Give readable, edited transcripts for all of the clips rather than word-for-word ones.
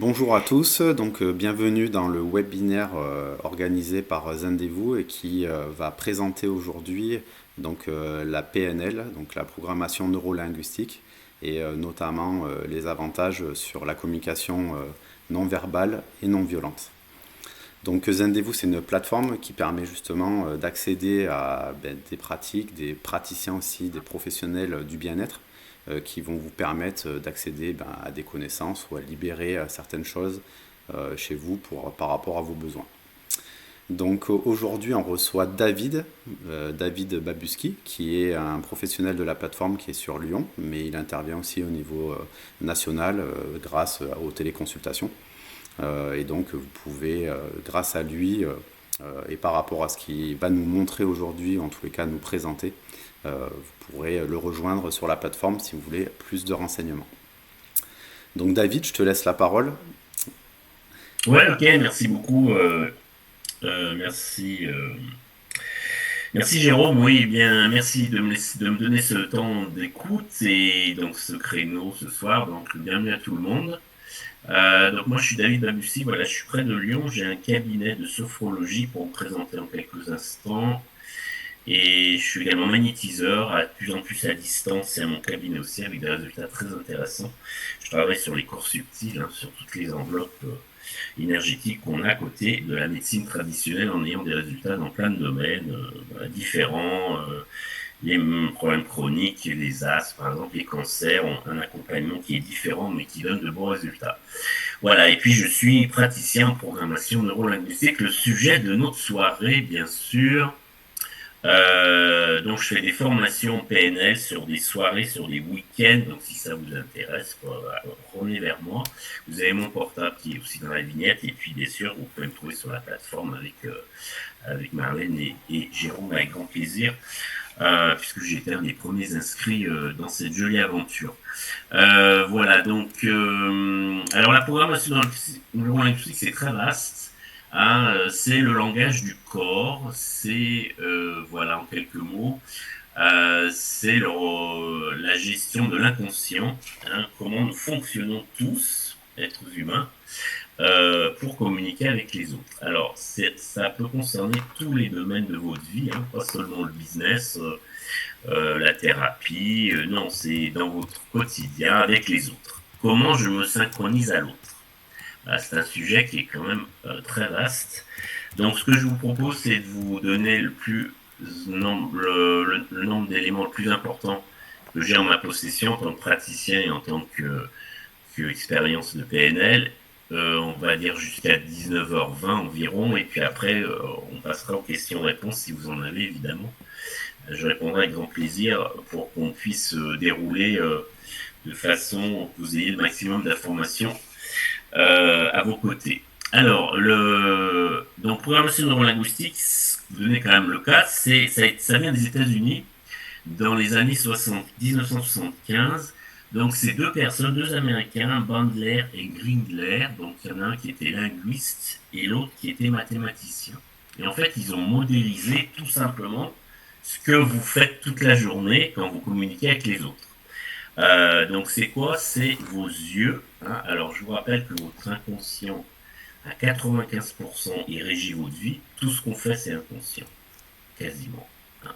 Bonjour à tous, bienvenue dans le webinaire organisé par Zendevous et qui va présenter aujourd'hui la PNL, donc la programmation neurolinguistique et notamment les avantages sur la communication non verbale et non violente. Donc Zendevous, c'est une plateforme qui permet justement d'accéder à des pratiques, des praticiens aussi, des professionnels du bien-être qui vont vous permettre d'accéder à des connaissances ou à libérer certaines choses chez vous par rapport à vos besoins. Donc aujourd'hui, on reçoit David Babuski, qui est un professionnel de la plateforme qui est sur Lyon, mais il intervient aussi au niveau national grâce aux téléconsultations. Et donc vous pouvez, grâce à lui et par rapport à ce qu'il va nous montrer aujourd'hui, en tous les cas nous présenter, vous pourrez le rejoindre sur la plateforme si vous voulez plus de renseignements. Donc David, je te laisse la parole. Ouais, ok, merci beaucoup. Merci, merci Jérôme. Oui, eh bien, merci de me donner ce temps d'écoute et donc ce créneau ce soir. Donc, bienvenue à tout le monde. Donc, moi, je suis David Babussi. Voilà, je suis près de Lyon. J'ai un cabinet de sophrologie pour me présenter en quelques instants. Et je suis également magnétiseur, de plus en plus à distance et à mon cabinet aussi, avec des résultats très intéressants. Je travaille sur les corps subtils, hein, sur toutes les enveloppes énergétique qu'on a à côté de la médecine traditionnelle en ayant des résultats dans plein de domaines différents. Les problèmes chroniques, les asthmes, par exemple, les cancers ont un accompagnement qui est différent mais qui donne de bons résultats. Voilà, et puis je suis praticien en programmation neurolinguistique. Le sujet de notre soirée, bien sûr, donc je fais des formations PNL sur des soirées, sur des week-ends. Donc si ça vous intéresse, revenez vers moi. Vous avez mon portable qui est aussi dans la vignette. Et puis bien sûr, vous pouvez me trouver sur la plateforme avec Marlène et Jérôme avec grand plaisir. Puisque j'étais un des premiers inscrits dans cette jolie aventure. Voilà, donc alors la programmation neurolinguistique, c'est très vaste. Hein, c'est le langage du corps, c'est, voilà, en quelques mots, c'est la gestion de l'inconscient, hein, comment nous fonctionnons tous, êtres humains, pour communiquer avec les autres. Alors, ça peut concerner tous les domaines de votre vie, hein, pas seulement le business, la thérapie, non, c'est dans votre quotidien avec les autres. Comment je me synchronise à l'autre? C'est un sujet qui est quand même très vaste. Donc, ce que je vous propose, c'est de vous donner le nombre d'éléments le plus important que j'ai en ma possession en tant que praticien et en tant que expérience de PNL. On va dire jusqu'à 19h20 environ, et puis après, on passera aux questions-réponses si vous en avez évidemment. Je répondrai avec grand plaisir pour qu'on puisse dérouler de façon que vous ayez le maximum d'informations à vos côtés. Alors, donc programmation neurolinguistique, vous donnez quand même le cas, ça vient des États-Unis dans les années 1975. Donc, c'est deux personnes, deux Américains, Bandler et Grindler. Donc, il y en a un qui était linguiste et l'autre qui était mathématicien. Et en fait, ils ont modélisé tout simplement ce que vous faites toute la journée quand vous communiquez avec les autres. Donc c'est quoi? C'est vos yeux. Hein. Alors je vous rappelle que votre inconscient, à 95%, il régit votre vie. Tout ce qu'on fait, c'est inconscient. Quasiment. Hein.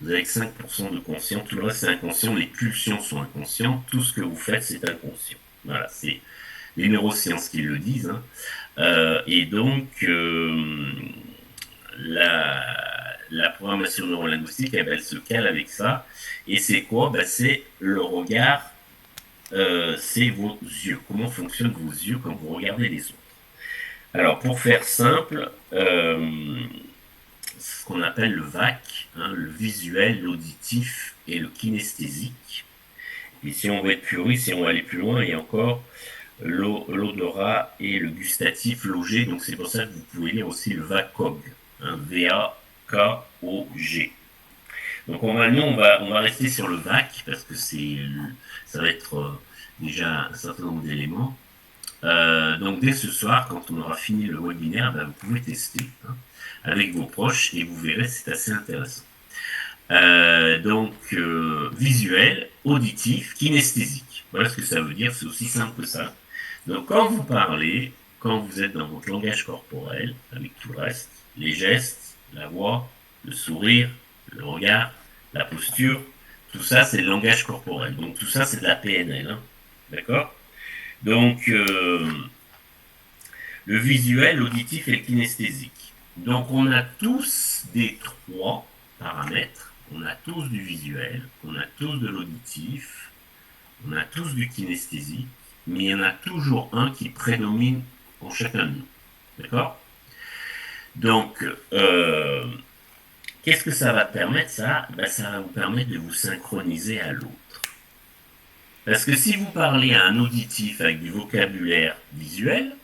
Vous avez que 5% de conscient, tout le reste c'est inconscient. Les pulsions sont inconscientes. Tout ce que vous faites, c'est inconscient. Voilà, c'est les neurosciences qui le disent. Hein. Et donc, la programmation neurolinguistique, elle se cale avec ça. Et c'est quoi? C'est le regard, c'est vos yeux. Comment fonctionnent vos yeux quand vous regardez les autres? Alors, pour faire simple, ce qu'on appelle le VAC, hein, le visuel, l'auditif et le kinesthésique. Et si on veut être puriste, si on veut aller plus loin, il y a encore l'odorat et le gustatif logé. Donc c'est pour ça que vous pouvez lire aussi le VACOG, hein, V-A-K-O-G. Donc nous, on va rester sur le VAC parce que ça va être déjà un certain nombre d'éléments. Donc dès ce soir, quand on aura fini le webinaire, vous pouvez tester, hein, avec vos proches et vous verrez, c'est assez intéressant. Donc visuel, auditif, kinesthésique. Voilà ce que ça veut dire, c'est aussi simple que ça. Donc quand vous parlez, quand vous êtes dans votre langage corporel, avec tout le reste, les gestes, la voix, le sourire, le regard, la posture, tout ça c'est le langage corporel. Donc tout ça c'est de la PNL. Hein. D'accord. Donc le visuel, l'auditif et le kinesthésique. Donc on a tous des 3 paramètres. On a tous du visuel, on a tous de l'auditif, on a tous du kinesthésique, mais il y en a toujours un qui prédomine en chacun de nous. D'accord. Donc, qu'est-ce que ça va permettre, ça? Ça va vous permettre de vous synchroniser à l'autre. Parce que si vous parlez à un auditif avec du vocabulaire visuel,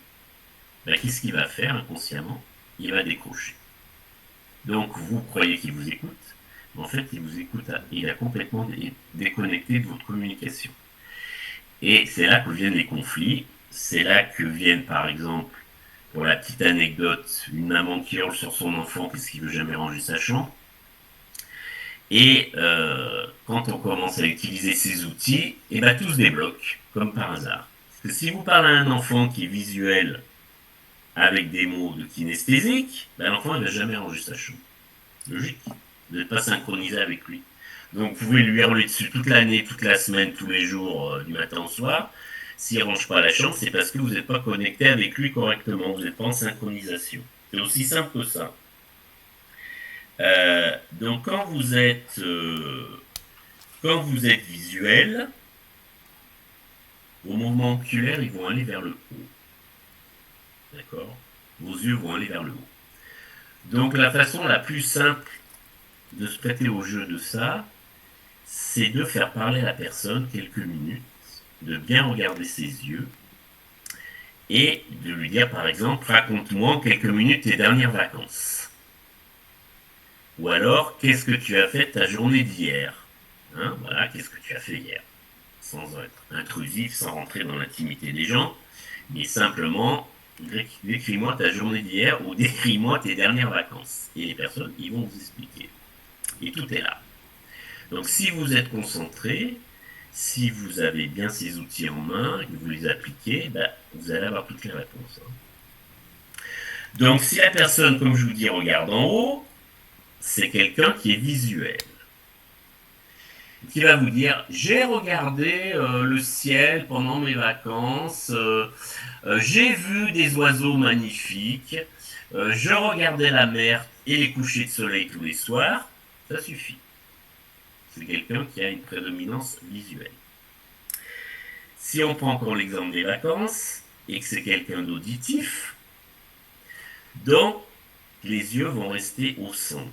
qu'est-ce qu'il va faire inconsciemment? Il va décrocher. Donc, vous croyez qu'il vous écoute, mais en fait, il vous écoute, il a complètement déconnecté de votre communication. Et c'est là que viennent les conflits, c'est là que viennent, par exemple, pour la petite anecdote, une maman qui hurle sur son enfant parce qu'il ne veut jamais ranger sa chambre. Et quand on commence à utiliser ces outils, tout se débloque, comme par hasard. Parce que si vous parlez à un enfant qui est visuel avec des mots de kinesthésique, l'enfant ne va jamais ranger sa chambre. Logique. Vous n'êtes pas synchronisé avec lui. Donc vous pouvez lui hurler dessus toute l'année, toute la semaine, tous les jours, du matin au soir. S'il ne range pas la chambre, c'est parce que vous n'êtes pas connecté avec lui correctement, vous n'êtes pas en synchronisation. C'est aussi simple que ça. Donc quand vous êtes visuel, vos mouvements oculaires ils vont aller vers le haut. D'accord. Vos yeux vont aller vers le haut. Donc la façon la plus simple de se prêter au jeu de ça, c'est de faire parler à la personne quelques minutes, de bien regarder ses yeux et de lui dire par exemple, raconte-moi en quelques minutes tes dernières vacances. Ou alors, qu'est-ce que tu as fait de ta journée d'hier? Hein, voilà, qu'est-ce que tu as fait hier? Sans être intrusif, sans rentrer dans l'intimité des gens, mais simplement, décris-moi ta journée d'hier ou décris-moi tes dernières vacances. Et les personnes, ils vont vous expliquer. Et tout est là. Donc si vous êtes concentré, si vous avez bien ces outils en main et que vous les appliquez, vous allez avoir toutes les réponses. Donc si la personne, comme je vous dis, regarde en haut, c'est quelqu'un qui est visuel. Qui va vous dire, j'ai regardé le ciel pendant mes vacances, j'ai vu des oiseaux magnifiques, je regardais la mer et les couchers de soleil tous les soirs, ça suffit. C'est quelqu'un qui a une prédominance visuelle. Si on prend encore l'exemple des vacances, et que c'est quelqu'un d'auditif, donc les yeux vont rester au centre.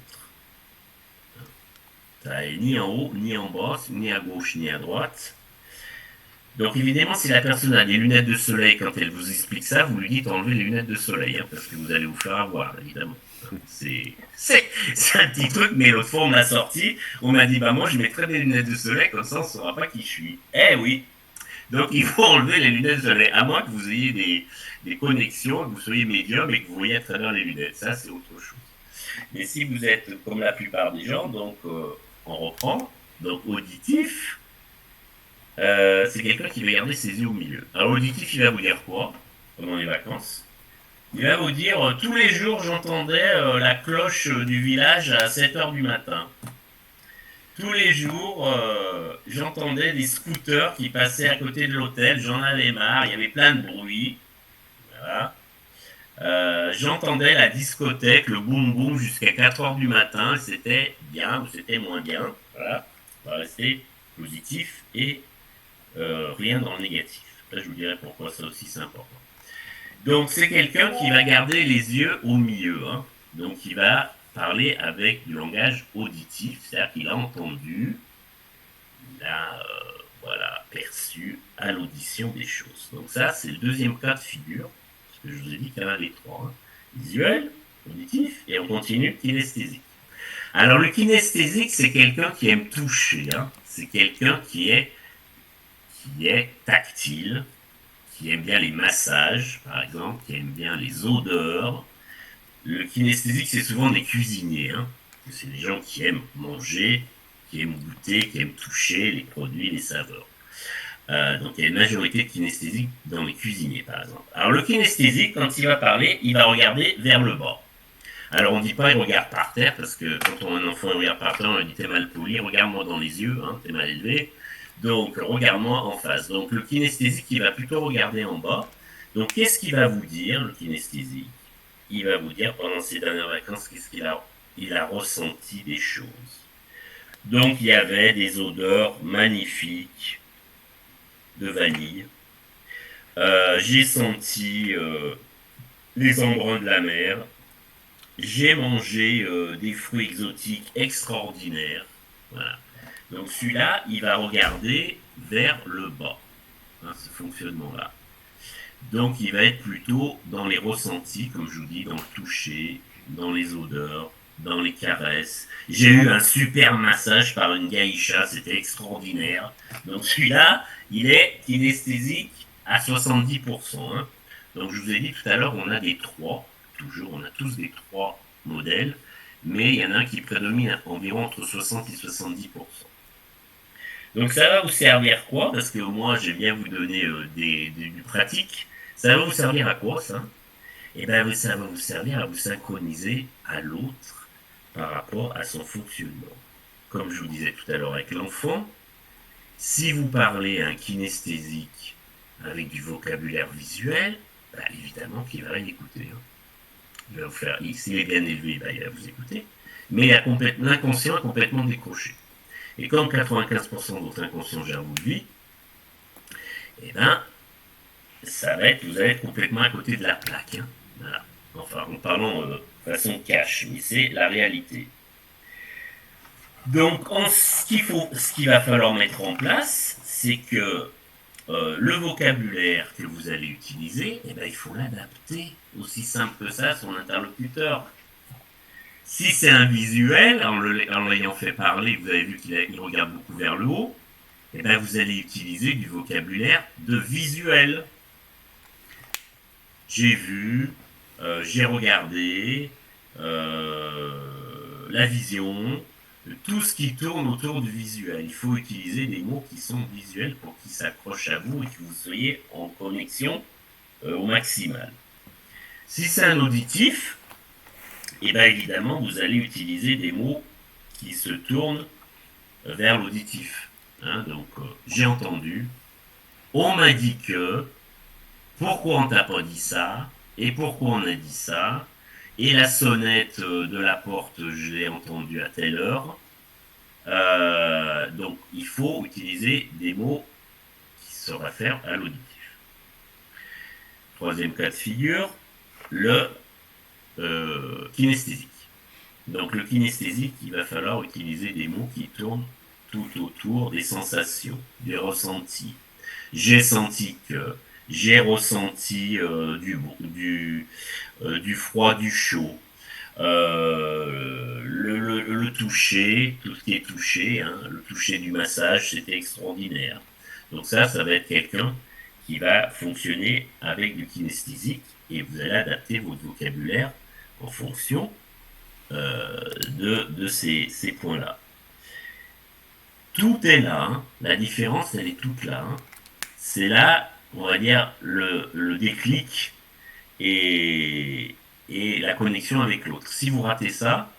Ni en haut, ni en bas, ni à gauche, ni à droite. Donc évidemment, si la personne a des lunettes de soleil, quand elle vous explique ça, vous lui dites enlevez les lunettes de soleil, parce que vous allez vous faire avoir, évidemment. C'est un petit truc, mais l'autre fois on m'a sorti, on m'a dit moi je mettrai des lunettes de soleil, comme ça on ne saura pas qui je suis. Eh oui. Donc il faut enlever les lunettes de soleil, à moins que vous ayez des connexions, que vous soyez médium et que vous voyez à travers les lunettes. Ça c'est autre chose. Mais si vous êtes comme la plupart des gens, donc on reprend, donc auditif, c'est quelqu'un qui va garder ses yeux au milieu. Alors auditif, il va vous dire quoi pendant les vacances? Il va vous dire, tous les jours j'entendais la cloche du village à 7h du matin. Tous les jours, j'entendais des scooters qui passaient à côté de l'hôtel, j'en avais marre, il y avait plein de bruit. Voilà. J'entendais la discothèque, le boum boum jusqu'à 4h du matin, c'était bien ou c'était moins bien. Voilà, on va rester positif et rien dans le négatif. Là, je vous dirai pourquoi ça aussi c'est important. Donc, c'est quelqu'un qui va garder les yeux au milieu. Hein. Donc, il va parler avec du langage auditif, c'est-à-dire qu'il a entendu, il a perçu à l'audition des choses. Donc, ça, c'est le deuxième cas de figure. Que je vous ai dit qu'il y en avait 3. Hein. Visuel, auditif, et on continue, kinesthésique. Alors le kinesthésique, c'est quelqu'un qui aime toucher. Hein. C'est quelqu'un qui est tactile, qui aime bien les massages, par exemple, qui aime bien les odeurs. Le kinesthésique, c'est souvent des cuisiniers. Hein. C'est des gens qui aiment manger, qui aiment goûter, qui aiment toucher les produits, les saveurs. Donc il y a une majorité de kinesthésiques dans les cuisiniers, par exemple. Alors le kinesthésique, quand il va parler, il va regarder vers le bas. Alors on ne dit pas il regarde par terre, parce que quand on a un enfant il regarde par terre, on lui dit t'es mal poli, regarde-moi dans les yeux, hein, t'es mal élevé. Donc regarde-moi en face. Donc le kinesthésique, il va plutôt regarder en bas. Donc qu'est-ce qu'il va vous dire, le kinesthésique? Il va vous dire pendant ses dernières vacances qu'est-ce qu'il a, il a ressenti des choses. Donc il y avait des odeurs magnifiques de vanille. J'ai senti les embruns de la mer. J'ai mangé des fruits exotiques extraordinaires. Voilà. Donc celui-là, il va regarder vers le bas, hein, ce fonctionnement-là. Donc il va être plutôt dans les ressentis, comme je vous dis, dans le toucher, dans les odeurs, dans les caresses. J'ai eu un super massage par une gaïcha, c'était extraordinaire. Donc celui-là, il est kinesthésique à 70%. Hein. Donc je vous ai dit tout à l'heure, on a des 3, toujours, on a tous des 3 modèles, mais il y en a un qui prédomine environ entre 60 et 70%. Donc ça va vous servir quoi? Parce que moi, j'ai bien vous donner du pratique. Ça va vous servir à quoi, ça? Eh bien, ça va vous servir à vous synchroniser à l'autre par rapport à son fonctionnement. Comme je vous disais tout à l'heure avec l'enfant, si vous parlez à un kinesthésique avec du vocabulaire visuel, bah, évidemment qu'il va rien écouter. Hein. Il va vous faire, s'il est bien élevé, bah, il va vous écouter. Mais l'inconscient est complètement décroché. Et comme 95% de votre inconscient gère votre vie, eh ben, ça va être, vous allez être complètement à côté de la plaque. Hein. Voilà. Enfin, en parlant de façon cash, mais c'est la réalité. Donc, ce qu'il va falloir mettre en place, c'est que le vocabulaire que vous allez utiliser, eh ben, il faut l'adapter aussi simple que ça à son interlocuteur. Si c'est un visuel, en l'ayant fait parler, vous avez vu qu'il regarde beaucoup vers le haut, eh ben, vous allez utiliser du vocabulaire de visuel. J'ai vu, j'ai regardé, la vision, tout ce qui tourne autour du visuel. Il faut utiliser des mots qui sont visuels pour qu'ils s'accrochent à vous et que vous soyez en connexion au maximal. Si c'est un auditif, et bien évidemment, vous allez utiliser des mots qui se tournent vers l'auditif. Hein, donc, j'ai entendu, on m'a dit que, pourquoi on t'a pas dit ça, et pourquoi on a dit ça, et la sonnette de la porte, je l'ai entendue à telle heure. Donc, il faut utiliser des mots qui se réfèrent à l'auditif. Troisième cas de figure, le kinesthésique. Donc le kinesthésique, il va falloir utiliser des mots qui tournent tout autour des sensations, des ressentis. J'ai senti que, j'ai ressenti du froid, du chaud, le toucher, tout ce qui est touché, hein, le toucher du massage, c'était extraordinaire. Donc ça va être quelqu'un qui va fonctionner avec du kinesthésique et vous allez adapter votre vocabulaire en fonction de ces points-là. Tout est là, hein. La différence, elle est toute là. Hein. C'est là, on va dire, le déclic et la connexion avec l'autre. Si vous ratez ça,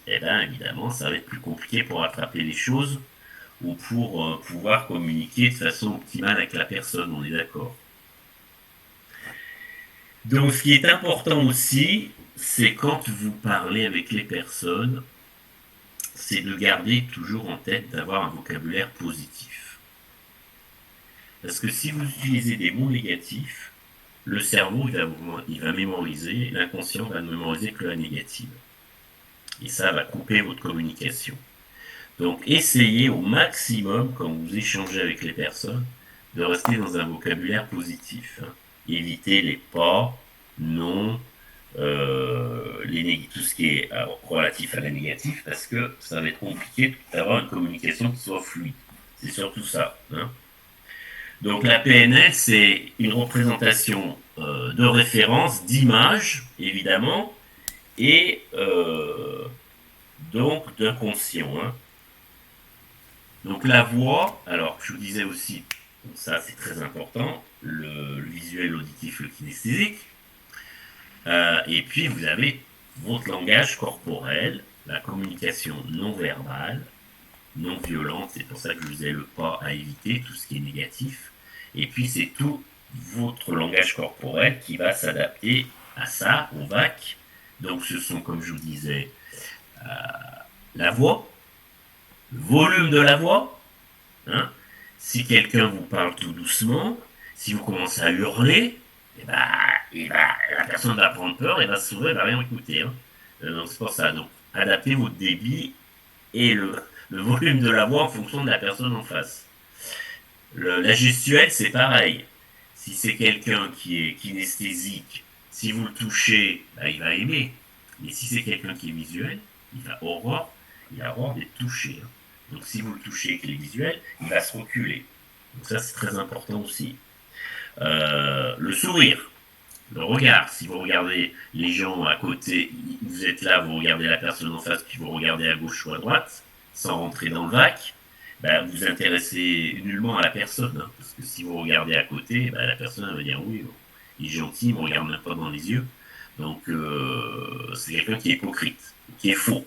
eh bien, évidemment, ça va être plus compliqué pour attraper les choses ou pour pouvoir communiquer de façon optimale avec la personne, on est d'accord. Donc, ce qui est important aussi, c'est quand vous parlez avec les personnes, c'est de garder toujours en tête d'avoir un vocabulaire positif. Parce que si vous utilisez des mots négatifs, le cerveau il va mémoriser, l'inconscient va ne mémoriser que la négative. Et ça va couper votre communication. Donc essayez au maximum, quand vous échangez avec les personnes, de rester dans un vocabulaire positif. Hein. Évitez les pas, non, tout ce qui est relatif à la négative, parce que ça va être compliqué d'avoir une communication qui soit fluide. C'est surtout ça. Hein. Donc la PNL, c'est une représentation de référence, d'image, évidemment, et donc d'inconscient. Hein. Donc la voix, alors je vous disais aussi, Donc ça, c'est très important. Le visuel, l'auditif, le kinesthésique. Et puis, vous avez votre langage corporel, la communication non verbale, non violente. C'est pour ça que je vous ai le pas à éviter, tout ce qui est négatif. Et puis, c'est tout votre langage corporel qui va s'adapter à ça, au VAC. Donc, ce sont, comme je vous disais, la voix, le volume de la voix. Hein. Si quelqu'un vous parle tout doucement, si vous commencez à hurler, la personne va prendre peur et va se sauver, elle va rien écouter. Hein. Donc c'est pour ça. Donc adaptez votre débit et le volume de la voix en fonction de la personne en face. La gestuelle, c'est pareil. Si c'est quelqu'un qui est kinesthésique, si vous le touchez, il va aimer. Mais si c'est quelqu'un qui est visuel, il va avoir d'être touché. Hein. Donc si vous le touchez et qu'il est visuel, il va se reculer. Donc ça, c'est très important aussi. Le sourire, le regard. Si vous regardez les gens à côté, vous êtes là, vous regardez la personne en face, puis vous regardez à gauche ou à droite, sans rentrer dans le vac, vous intéressez nullement à la personne. Hein, parce que si vous regardez à côté, la personne va dire oui, il est gentil, il ne me regarde même pas dans les yeux. Donc c'est quelqu'un qui est hypocrite, qui est faux.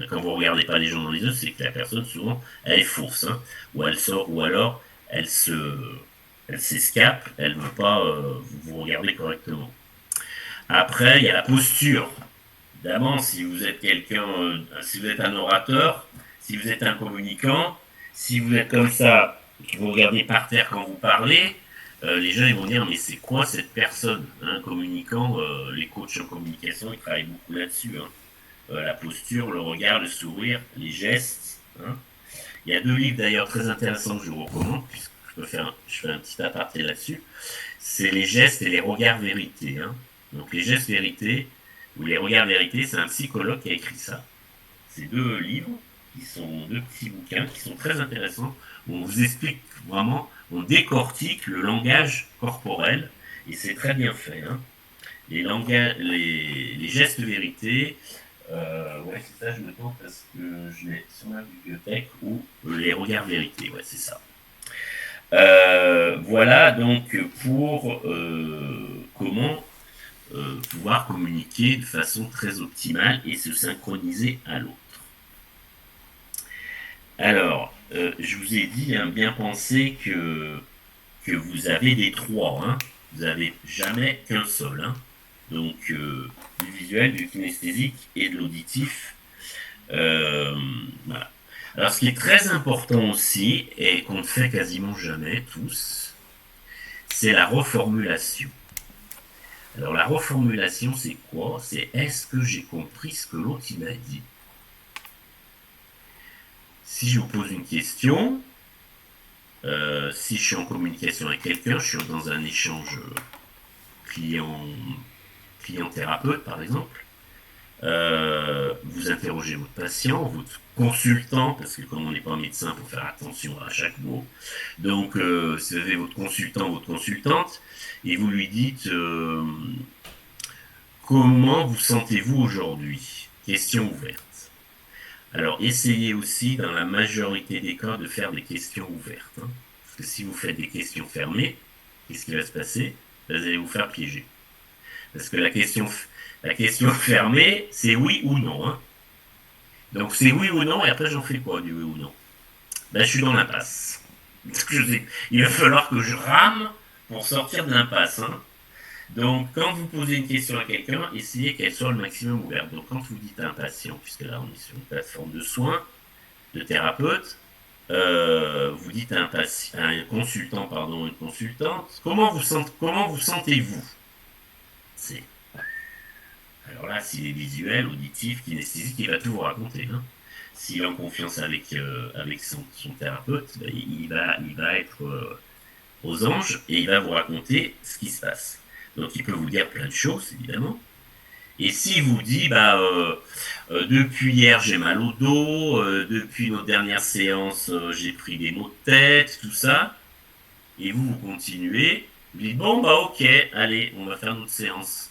Quand vous ne regardez pas les gens dans les yeux, c'est que la personne, souvent, elle est fausse. Hein, ou elle sort, ou alors elle s'escape, elle ne veut pas vous regarder correctement. Après, il y a la posture. Évidemment, si vous êtes si vous êtes un orateur, si vous êtes un communicant, si vous êtes comme ça, que vous regardez par terre quand vous parlez, les gens ils vont dire mais c'est quoi cette personne, hein, communicant, les coachs en communication ils travaillent beaucoup là-dessus. Hein. La posture, le regard, le sourire, les gestes. Hein. Il y a 2 livres d'ailleurs très intéressants que je vous recommande, puisque je fais un petit aparté là-dessus. C'est les gestes et les regards vérités. Hein. Donc les gestes vérités ou les regards vérités, c'est un psychologue qui a écrit ça. C'est 2 livres, qui sont 2 petits bouquins, qui sont très intéressants, où on vous explique vraiment, on décortique le langage corporel, et c'est très bien fait. Hein. Les gestes vérités, ouais, c'est ça, je me trompe parce que je l'ai sur ma bibliothèque, ou les regards vérités, ouais, c'est ça. Voilà donc pour comment pouvoir communiquer de façon très optimale et se synchroniser à l'autre. Alors, je vous ai dit, hein, bien penser que vous avez des 3, hein. Vous n'avez jamais qu'un seul. Hein. Donc, du visuel, du kinesthésique et de l'auditif. Voilà. Alors, ce qui est très important aussi, et qu'on ne fait quasiment jamais tous, c'est la reformulation. Alors, la reformulation, c'est quoi? C'est est-ce que j'ai compris ce que l'autre m'a dit? Si je vous pose une question, si je suis en communication avec quelqu'un, je suis dans un échange client-thérapeute, par exemple, vous interrogez votre patient, votre consultant, parce que comme on n'est pas médecin, il faut faire attention à chaque mot. Donc, si vous avez votre consultant, votre consultante, et vous lui dites comment vous sentez-vous aujourd'hui? Question ouverte. Alors, essayez aussi, dans la majorité des cas, de faire des questions ouvertes. Hein. Parce que si vous faites des questions fermées, qu'est-ce qui va se passer? Vous allez vous faire piéger. Parce que la question fermée, c'est oui ou non. Hein. Donc, c'est oui ou non, et après, j'en fais quoi du oui ou non? Je suis dans l'impasse. Il va falloir que je rame pour sortir de l'impasse. Hein. Donc, quand vous posez une question à quelqu'un, essayez qu'elle soit le maximum ouverte. Donc, quand vous dites à un patient, puisque là, on est sur une plateforme de soins, de thérapeute, vous dites à un consultant, pardon, une consultante, comment vous sentez-vous? Alors là, s'il est visuel, auditif, kinesthésique, il va tout vous raconter. Hein. S'il est en confiance avec son thérapeute, il va être aux anges et il va vous raconter ce qui se passe. Donc il peut vous dire plein de choses, évidemment. Et s'il vous dit, depuis hier j'ai mal au dos, depuis notre dernière séance j'ai pris des maux de tête, tout ça, et vous continuez, vous dites, bon ok, allez, on va faire notre séance.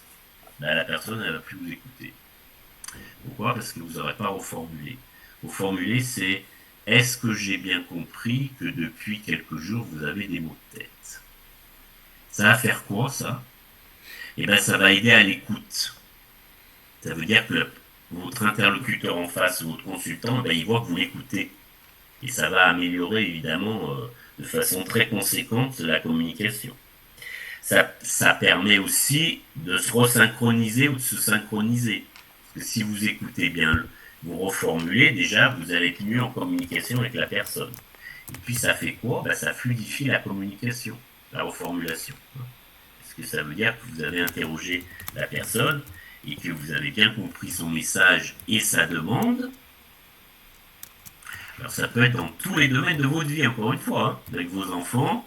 La personne, elle va plus vous écouter. Pourquoi? Parce que vous n'aurez pas reformulé. Reformuler, c'est est-ce que j'ai bien compris que depuis quelques jours, vous avez des maux de tête? Ça va faire quoi, ça? Eh bien, ça va aider à l'écoute. Ça veut dire que votre interlocuteur en face, votre consultant, il voit que vous l'écoutez. Et ça va améliorer, évidemment, de façon très conséquente, la communication. Ça permet aussi de se resynchroniser ou de se synchroniser. Parce que si vous écoutez bien, vous reformulez, déjà, vous allez être mieux en communication avec la personne. Et puis ça fait quoi? Ça fluidifie la communication, la reformulation. Parce que ça veut dire que vous avez interrogé la personne et que vous avez bien compris son message et sa demande. Alors ça peut être dans tous les domaines de votre vie, encore une fois, avec vos enfants,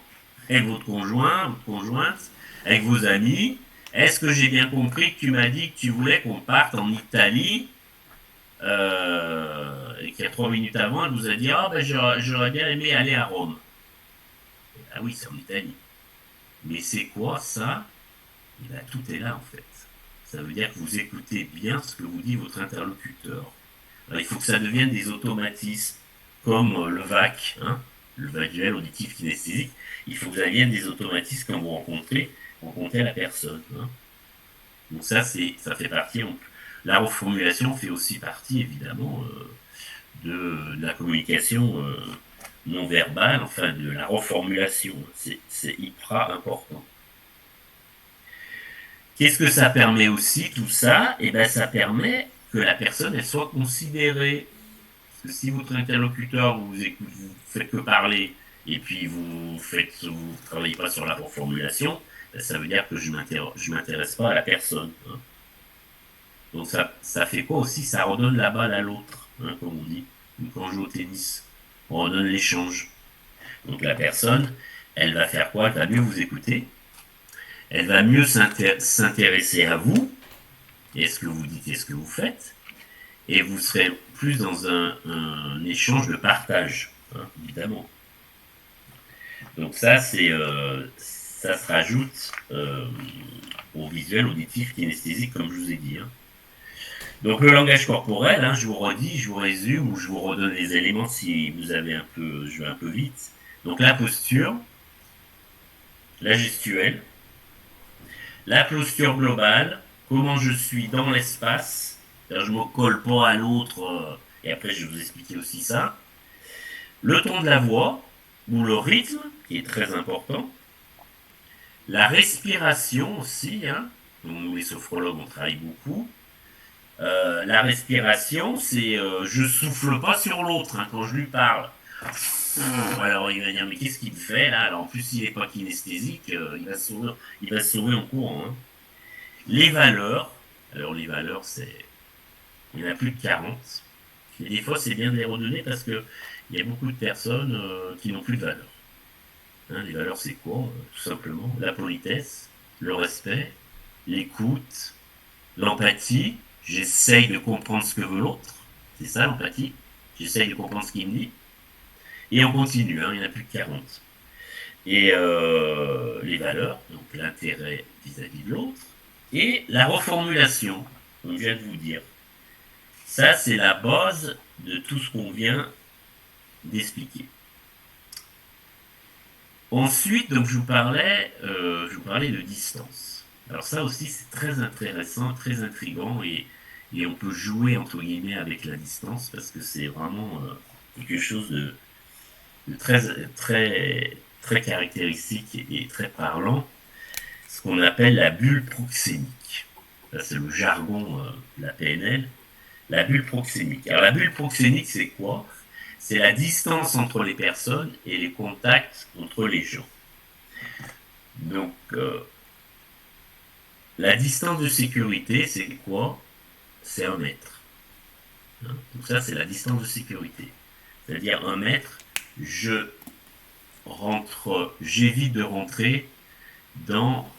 avec votre conjoint, votre conjointe, avec vos amis. Est-ce que j'ai bien compris que tu m'as dit que tu voulais qu'on parte en Italie et qu'il y a 3 minutes avant, elle vous a dit j'aurais bien aimé aller à Rome. Ah oui, c'est en Italie. Mais c'est quoi ça? Tout est là en fait. Ça veut dire que vous écoutez bien ce que vous dit votre interlocuteur. Alors, il faut que ça devienne des automatismes, comme le VAC, le visuel auditif kinesthésique. Il faut que ça devienne des automatismes quand vous rencontrez la personne. Donc ça fait partie. La reformulation fait aussi partie, évidemment, de la communication non verbale, enfin de la reformulation. C'est hyper important. Qu'est-ce que ça permet aussi, tout ça? Ça permet que la personne elle soit considérée. Parce que si votre interlocuteur vous faites que parler et puis vous travaillez pas sur la reformulation, ça veut dire que je m'intéresse pas à la personne. Donc ça fait quoi aussi? Ça redonne la balle à l'autre, comme on dit. Quand on joue au tennis, on redonne l'échange. Donc la personne, elle va faire quoi? Elle va mieux vous écouter. Elle va mieux s'intéresser à vous, et ce que vous dites et ce que vous faites, et vous serez plus dans un échange de partage, évidemment. Donc ça, ça se rajoute au visuel, auditif, kinesthésique, comme je vous ai dit. Donc le langage corporel, je vous redis, je vous résume, ou je vous redonne les éléments si vous avez je vais un peu vite. Donc la posture, la gestuelle, la posture globale, comment je suis dans l'espace, je ne me colle pas à l'autre, et après je vais vous expliquer aussi ça. Le ton de la voix, ou le rythme, qui est très important. La respiration aussi, donc nous les sophrologues on travaille beaucoup. La respiration, c'est je souffle pas sur l'autre quand je lui parle. Alors il va dire mais qu'est-ce qu'il fait là? Alors en plus il n'est pas kinesthésique, il va se sauver en courant. Les valeurs, alors les valeurs il y en a plus de 40. Et des fois c'est bien de les redonner parce que il y a beaucoup de personnes qui n'ont plus de valeurs. Les valeurs c'est quoi? Tout simplement la politesse, le respect, l'écoute, l'empathie. J'essaye de comprendre ce que veut l'autre. C'est ça l'empathie. J'essaye de comprendre ce qu'il me dit. Et on continue, il y en a plus de 40. Et les valeurs, donc l'intérêt vis-à-vis de l'autre, et la reformulation, comme je viens de vous dire. Ça, c'est la base de tout ce qu'on vient d'expliquer. Ensuite, donc, je vous parlais de distance. Alors ça aussi, c'est très intéressant, très intriguant, et on peut jouer, entre guillemets, avec la distance, parce que c'est vraiment quelque chose de très, très, très caractéristique et très parlant, ce qu'on appelle la bulle proxémique. Ça, c'est le jargon de la PNL, la bulle proxémique. Alors la bulle proxémique, c'est quoi? C'est la distance entre les personnes et les contacts entre les gens. Donc, la distance de sécurité, c'est quoi? C'est 1 mètre. Donc ça, c'est la distance de sécurité. C'est-à-dire 1 mètre, j'évite de rentrer dans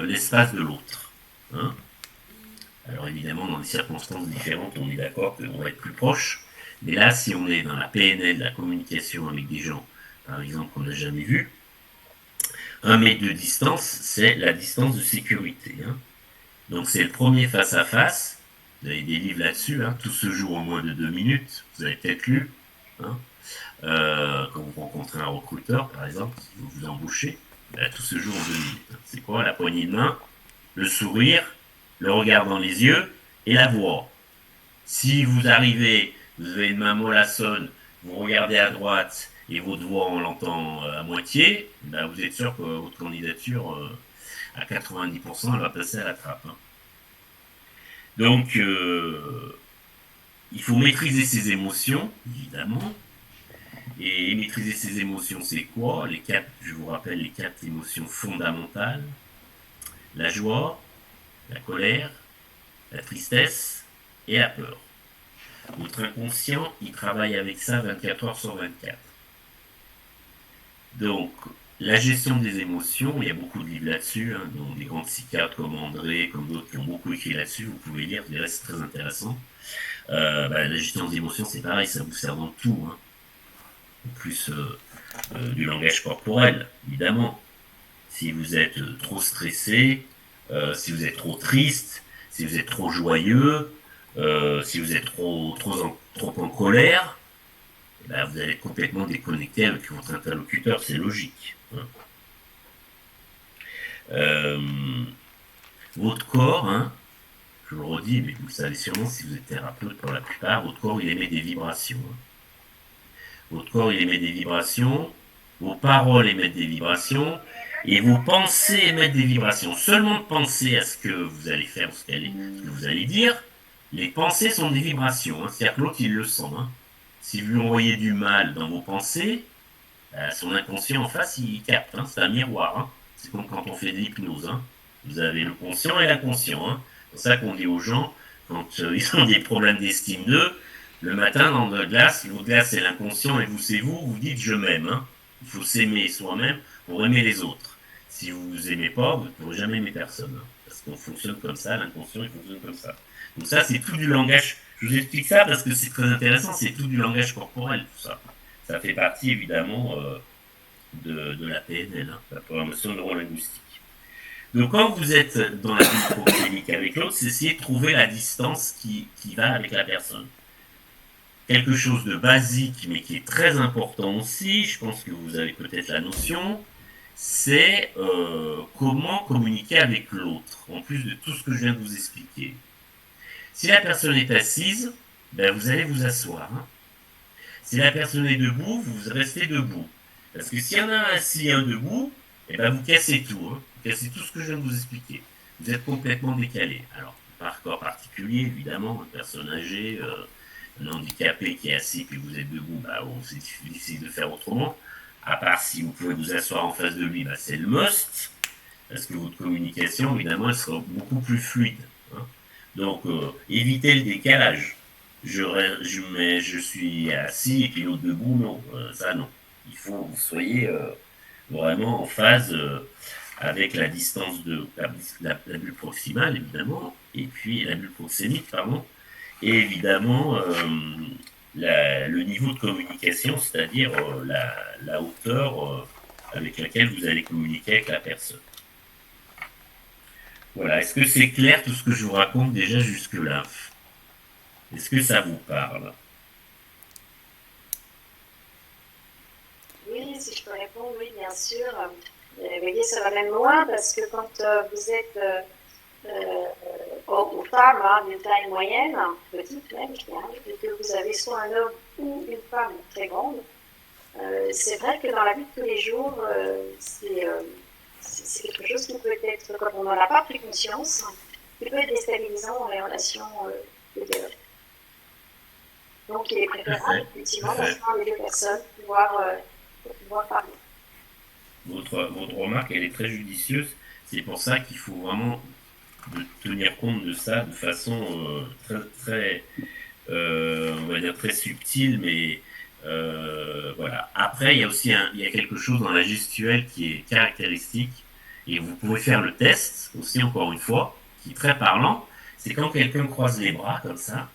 l'espace de l'autre. Alors évidemment, dans des circonstances différentes, on est d'accord qu'on va être plus proche. Mais là, si on est dans la PNL, la communication avec des gens, par exemple, qu'on n'a jamais vu, 1 mètre de distance, c'est la distance de sécurité. Donc c'est le premier face-à-face. Vous avez des livres là-dessus. Tout se joue en moins de 2 minutes. Vous avez peut-être lu. Quand vous rencontrez un recruteur, par exemple, qui veut vous embaucher, tout se joue en 2 minutes. C'est quoi? La poignée de main, le sourire, le regard dans les yeux et la voix. Si vous arrivez, vous avez une main mollassonne, vous regardez à droite et votre voix on l'entend à moitié, vous êtes sûr que votre candidature, à 90%, elle va passer à la trappe. Hein. Donc, il faut maîtriser ses émotions, évidemment. Et maîtriser ses émotions, c'est quoi? Je vous rappelle les 4 émotions fondamentales. La joie, la colère, la tristesse et la peur. Votre inconscient, il travaille avec ça 24 heures sur 24. Donc, la gestion des émotions, il y a beaucoup de livres là-dessus, hein, dont des grands psychiatres comme André, comme d'autres qui ont beaucoup écrit là-dessus, vous pouvez lire, c'est très intéressant. La gestion des émotions, c'est pareil, ça vous sert dans tout. Hein. En plus du langage corporel, évidemment. Si vous êtes trop stressé, si vous êtes trop triste, si vous êtes trop joyeux, si vous êtes trop en colère, vous allez être complètement déconnecté avec votre interlocuteur, c'est logique. Hein. Votre corps, hein, je vous le redis, mais vous le savez sûrement si vous êtes thérapeute pour la plupart, votre corps il émet des vibrations. Hein. Votre corps il émet des vibrations, vos paroles émettent des vibrations, et vos pensées émettent des vibrations. Seulement penser à ce que vous allez faire, ce que vous allez dire, les pensées sont des vibrations. Hein. C'est-à-dire que l'autre il le sent. Hein. Si vous lui envoyez du mal dans vos pensées, son inconscient en face il capte. Hein. C'est un miroir. Hein. C'est comme quand on fait de l'hypnose. Hein. Vous avez le conscient et l'inconscient. Hein. C'est pour ça qu'on dit aux gens, quand ils ont des problèmes d'estime d'eux, le matin dans votre glace c'est l'inconscient et vous c'est vous dites je m'aime. Hein. Il faut s'aimer soi-même pour aimer les autres. Si vous vous aimez pas, vous ne pourrez jamais aimer personne. Hein. Parce qu'on fonctionne comme ça, l'inconscient il fonctionne comme ça. Donc ça c'est tout du langage. Je vous explique ça parce que c'est très intéressant, c'est tout du langage corporel tout ça. Ça fait partie évidemment de la PNL, hein, la programmation neurolinguistique. Donc quand vous êtes dans la vie proxémique avec l'autre, c'est essayer de trouver la distance qui va avec la personne. Quelque chose de basique, mais qui est très important aussi, je pense que vous avez peut-être la notion, c'est comment communiquer avec l'autre, en plus de tout ce que je viens de vous expliquer. Si la personne est assise, vous allez vous asseoir. Hein. Si la personne est debout, vous restez debout. Parce que s'il y en a un assis et un debout, vous cassez tout. Hein. Vous cassez tout ce que je viens de vous expliquer. Vous êtes complètement décalé. Alors, par corps particulier, évidemment, une personne âgée, un handicapé qui est assis puis vous êtes debout, c'est difficile de faire autrement. À part si vous pouvez vous asseoir en face de lui, c'est le must. Parce que votre communication, évidemment, elle sera beaucoup plus fluide. Hein. Donc, évitez le décalage. Je suis assis et puis l'autre debout, non. Ça, non. Il faut que vous soyez vraiment en phase avec la distance de la bulle proximale, évidemment, et puis la bulle proxémique, pardon, et évidemment le niveau de communication, c'est-à-dire la hauteur avec laquelle vous allez communiquer avec la personne. Voilà, est-ce que c'est clair tout ce que je vous raconte déjà jusque-là? Est-ce que ça vous parle? Oui, si je peux répondre, oui, bien sûr. Vous voyez, ça va même loin parce que quand vous êtes aux femmes d'une taille moyenne, petite même, je dirais, et que vous avez soit un homme ou une femme très grande, c'est vrai que dans la vie de tous les jours, c'est quelque chose qui peut être, comme on n'en a pas pris conscience, qui peut être déstabilisant dans les relations de dialogue. Donc il est préférable, effectivement, d'asseoir les deux personnes pour pouvoir parler. Votre remarque, elle est très judicieuse. C'est pour ça qu'il faut vraiment tenir compte de ça de façon très on va dire très subtile, mais voilà. Après, il y a aussi il y a quelque chose dans la gestuelle qui est caractéristique, et vous pouvez faire le test aussi, encore une fois, qui est très parlant. C'est quand quelqu'un croise les bras comme ça.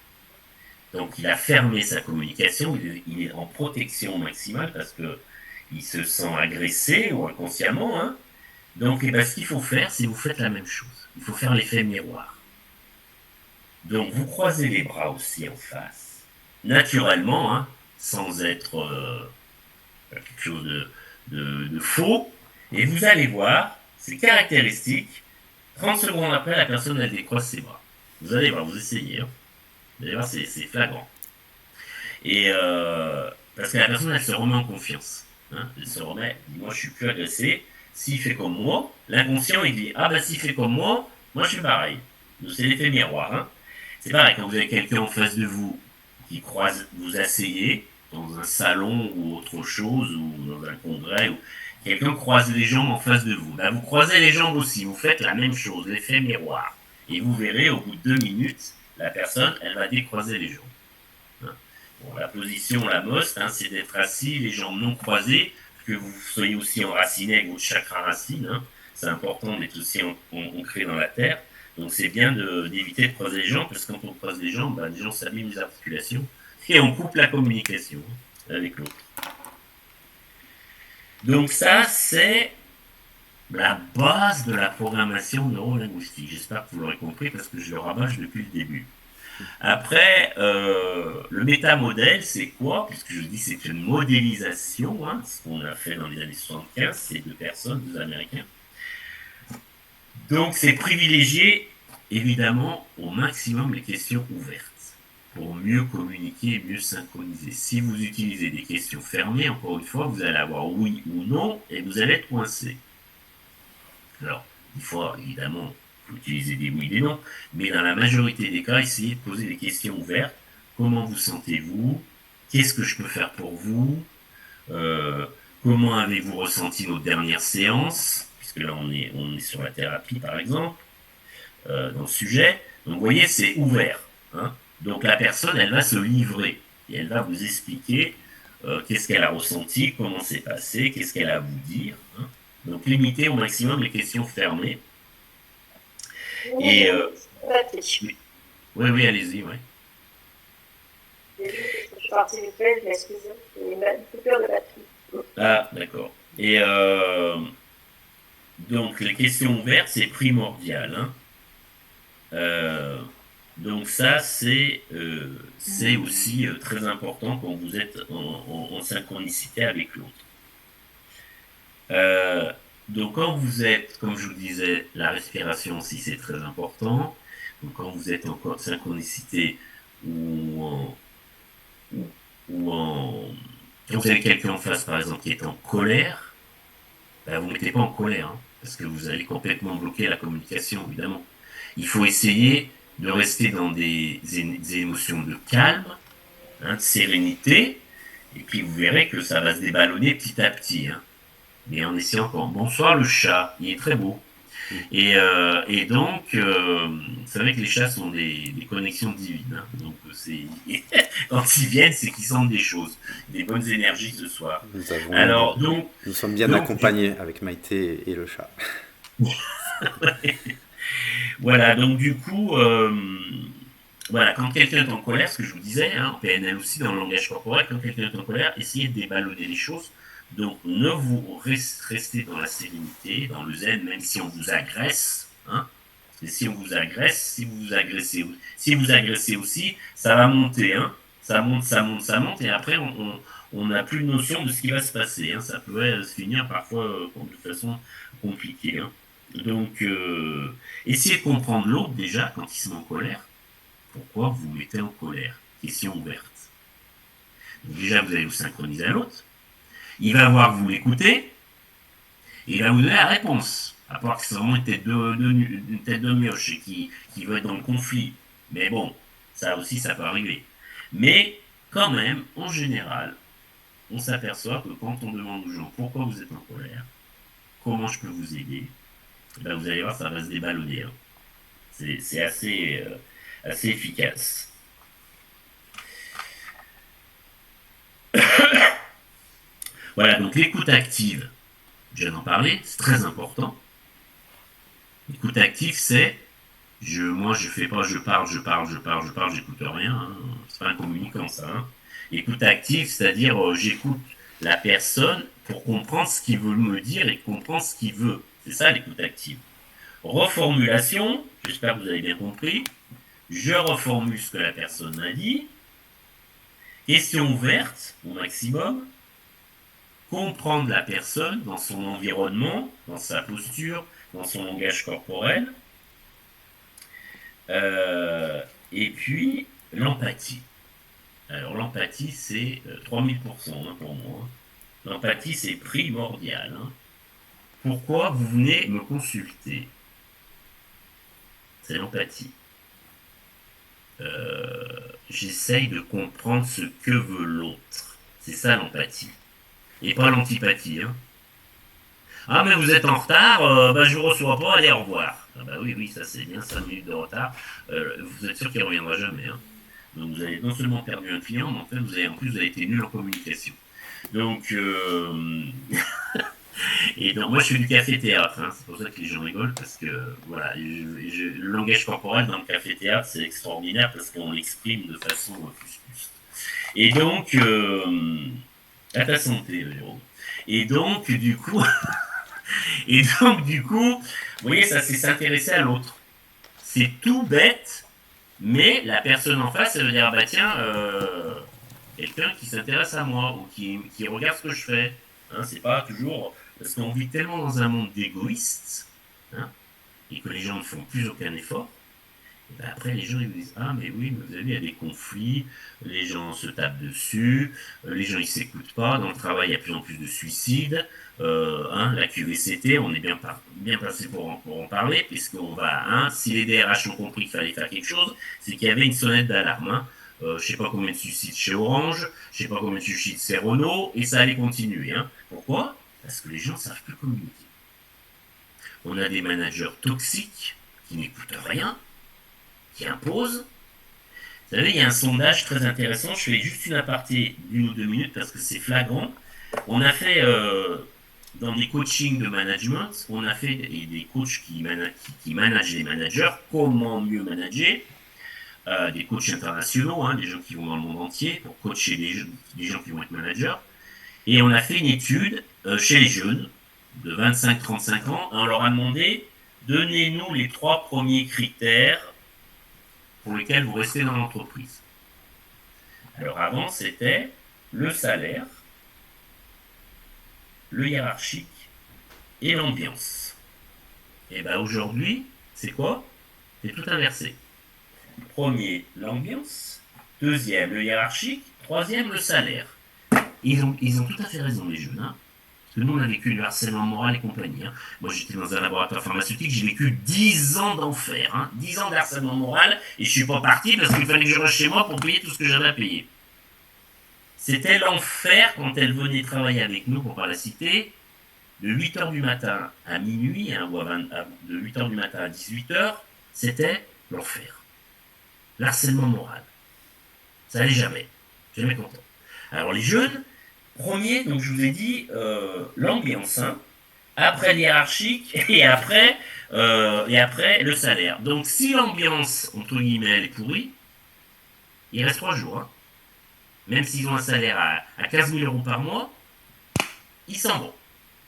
Donc, il a fermé sa communication, il est en protection maximale parce que il se sent agressé ou inconsciemment. Hein. Donc, ce qu'il faut faire, c'est vous faites la même chose. Il faut faire l'effet miroir. Donc, vous croisez les bras aussi en face. Naturellement, hein, sans être quelque chose de faux. Et vous allez voir, c'est caractéristique. 30 secondes après, la personne, elle décroise ses bras. Vous allez voir, vous essayez. Hein. Vous allez voir, c'est flagrant. Et parce que la personne, elle se remet en confiance. Hein. Elle se remet, elle dit, moi, je suis plus agressé. S'il fait comme moi, l'inconscient, il dit, ah bah s'il fait comme moi je suis pareil. C'est l'effet miroir. Hein. C'est pareil, quand vous avez quelqu'un en face de vous qui croise, vous asseyez dans un salon ou autre chose, ou dans un congrès, ou quelqu'un croise les jambes en face de vous. Ben, vous croisez les jambes aussi, vous faites la même chose, l'effet miroir. Et vous verrez, au bout de 2 minutes, la personne, elle va décroiser les jambes. Hein. Bon, la position, la most, hein, c'est d'être assis, les jambes non croisées, que vous soyez aussi enraciné avec votre chakra racine. Hein. C'est important d'être aussi ancré dans la terre. Donc c'est bien d'éviter de croiser les jambes, parce que quand on croise les jambes, ben, les gens s'abîment les articulations, et on coupe la communication avec l'autre. Donc ça, c'est la base de la programmation neurolinguistique. J'espère que vous l'aurez compris, parce que je le rabâche depuis le début. Après, le métamodèle, c'est quoi? Puisque je dis c'est une modélisation, hein, ce qu'on a fait dans les années 75, c'est 2 personnes, 2 Américains. Donc c'est privilégier, évidemment, au maximum les questions ouvertes, pour mieux communiquer, mieux synchroniser. Si vous utilisez des questions fermées, encore une fois, vous allez avoir oui ou non, et vous allez être coincé. Alors, il faut évidemment utiliser des oui et des non, mais dans la majorité des cas, essayez de poser des questions ouvertes. Comment vous sentez-vous? Qu'est-ce que je peux faire pour vous? Comment avez-vous ressenti nos dernières séances? Puisque là, on est sur la thérapie, par exemple, dans le sujet. Donc, vous voyez, c'est ouvert. Hein. Donc, la personne, elle va se livrer et elle va vous expliquer qu'est-ce qu'elle a ressenti, comment c'est passé, qu'est-ce qu'elle a à vous dire. Hein. Donc, limitez au maximum les questions fermées. Et oui, allez-y, oui. Je suis partie du fait, je m'excuse, il y a une coupure de batterie. Ah, d'accord. Et donc, les questions ouvertes, c'est primordial. Hein. Donc ça, c'est aussi très important quand vous êtes en synchronicité avec l'autre. Donc quand vous êtes, comme je vous disais, la respiration aussi c'est très important. Donc quand vous êtes en synchronicité ou quand vous avez quelqu'un en face par exemple qui est en colère, ben, vous ne mettez pas en colère, hein, parce que vous allez complètement bloquer la communication évidemment. Il faut essayer de rester dans des émotions de calme, hein, de sérénité, et puis vous verrez que ça va se déballonner petit à petit. Hein. Mais en essayant encore. Bonsoir le chat, il est très beau. Et donc, vous savez que les chats sont des connexions divines. Hein. Donc, quand ils viennent, c'est qu'ils sentent des choses, des bonnes énergies ce soir. Nous sommes bien accompagnés avec Maïté et le chat. Voilà, donc du coup, voilà, quand quelqu'un est en colère, ce que je vous disais, hein, en PNL aussi, dans le langage corporel, quand quelqu'un est en colère, essayez de déballonner les choses. Donc, ne vous restez dans la sérénité, dans le zen, même si on vous agresse. Hein, et si on vous agresse, si vous agressez aussi, ça va monter. Hein, ça monte, et après, on n'a plus de notion de ce qui va se passer. Hein, ça peut se finir parfois de façon compliquée. Hein. Donc, essayez de comprendre l'autre déjà quand il se met en colère. Pourquoi vous vous mettez en colère? Question ouverte. Donc, déjà, vous allez vous synchroniser à l'autre. Il va voir que vous l'écoutez, et il va vous donner la réponse. À part que c'est vraiment une tête de mioche et qui veut être dans le conflit. Mais bon, ça aussi, ça peut arriver. Mais quand même, en général, on s'aperçoit que quand on demande aux gens pourquoi vous êtes en colère, comment je peux vous aider, ben vous allez voir, ça va se déballonner. Hein. C'est assez efficace. Voilà, donc l'écoute active, je viens d'en parler, c'est très important. L'écoute active, c'est moi je fais pas, je parle, j'écoute rien. Hein. C'est pas un communicant ça. Hein. L'écoute active, c'est-à-dire j'écoute la personne pour comprendre ce qu'il veut me dire et comprendre ce qu'il veut. C'est ça l'écoute active. Reformulation, j'espère que vous avez bien compris. Je reformule ce que la personne m'a dit. Question ouverte au maximum, comprendre la personne dans son environnement, dans sa posture, dans son langage corporel, et puis l'empathie. Alors l'empathie, c'est 3000% hein, pour moi. L'empathie, c'est primordial. Hein. Pourquoi vous venez me consulter? C'est l'empathie. J'essaye de comprendre ce que veut l'autre. C'est ça l'empathie. Et pas l'antipathie. Hein. Ah mais vous êtes en retard, bah, je vous reçois pas, allez au revoir. Ah bah oui, ça c'est bien, 5 minutes de retard. Vous êtes sûr qu'il ne reviendra jamais. Hein. Donc vous avez non seulement perdu un client, mais en fait vous avez été nul en communication. Donc et donc moi je fais du café-théâtre, hein. C'est pour ça que les gens rigolent, parce que voilà, le langage corporel dans le café-théâtre c'est extraordinaire parce qu'on l'exprime de façon plus. Et donc à ta santé, Jérôme. Et donc du coup vous voyez, ça c'est s'intéresser à l'autre. C'est tout bête, mais la personne en face, elle veut dire, bah tiens, quelqu'un qui s'intéresse à moi, ou qui regarde ce que je fais. Hein, c'est pas toujours... Parce qu'on vit tellement dans un monde d'égoïstes, hein, et que les gens ne font plus aucun effort, et ben après les gens ils disent, ah mais oui, mais vous avez vu, il y a des conflits, les gens se tapent dessus, les gens ils s'écoutent pas, dans le travail il y a de plus en plus de suicides, la QVCT, on est bien placé pour en parler, puisqu'on va, si les DRH ont compris qu'il fallait faire quelque chose, c'est qu'il y avait une sonnette d'alarme. Hein. Je ne sais pas combien de suicides chez Orange, je ne sais pas combien de suicides chez Renault, et ça allait continuer. Hein. Pourquoi? Parce que les gens ne savent plus communiquer. On a des managers toxiques qui n'écoutent rien, qui imposent. Vous savez, il y a un sondage très intéressant, je fais juste une aparté d'1 ou 2 minutes parce que c'est flagrant. On a fait, dans des coachings de management, on a fait des coachs qui managent les managers, comment mieux manager, des coachs internationaux, hein, des gens qui vont dans le monde entier pour coacher des gens qui vont être managers. Et on a fait une étude chez les jeunes de 25-35 ans, et on leur a demandé, donnez-nous les 3 premiers critères pour lesquels vous restez dans l'entreprise. Alors avant, c'était le salaire, le hiérarchique et l'ambiance. Et bien aujourd'hui, c'est quoi? C'est tout inversé. Premier, l'ambiance. Deuxième, le hiérarchique. Troisième, le salaire. Ils ont tout à fait raison, les jeunes. Hein. Parce que nous, on a vécu le harcèlement moral et compagnie. Hein. Moi, j'étais dans un laboratoire pharmaceutique, j'ai vécu 10 ans d'enfer. Hein. 10 ans de harcèlement moral, et je suis pas parti parce qu'il fallait que je reste chez moi pour payer tout ce que j'avais à payer. C'était l'enfer quand elle venait travailler avec nous, pour pas la citer, de 8h du matin à minuit, hein, ou de 8h du matin à 18h, c'était l'enfer. L'harcèlement moral. Ça allait jamais. Jamais content. Alors les jeunes, premier, donc je vous ai dit, l'ambiance, hein, après l'hiérarchique, et après le salaire. Donc si l'ambiance, entre guillemets, elle est pourrie, il reste 3 jours. Hein. Même s'ils ont un salaire à 15 000 euros par mois, ils s'en vont.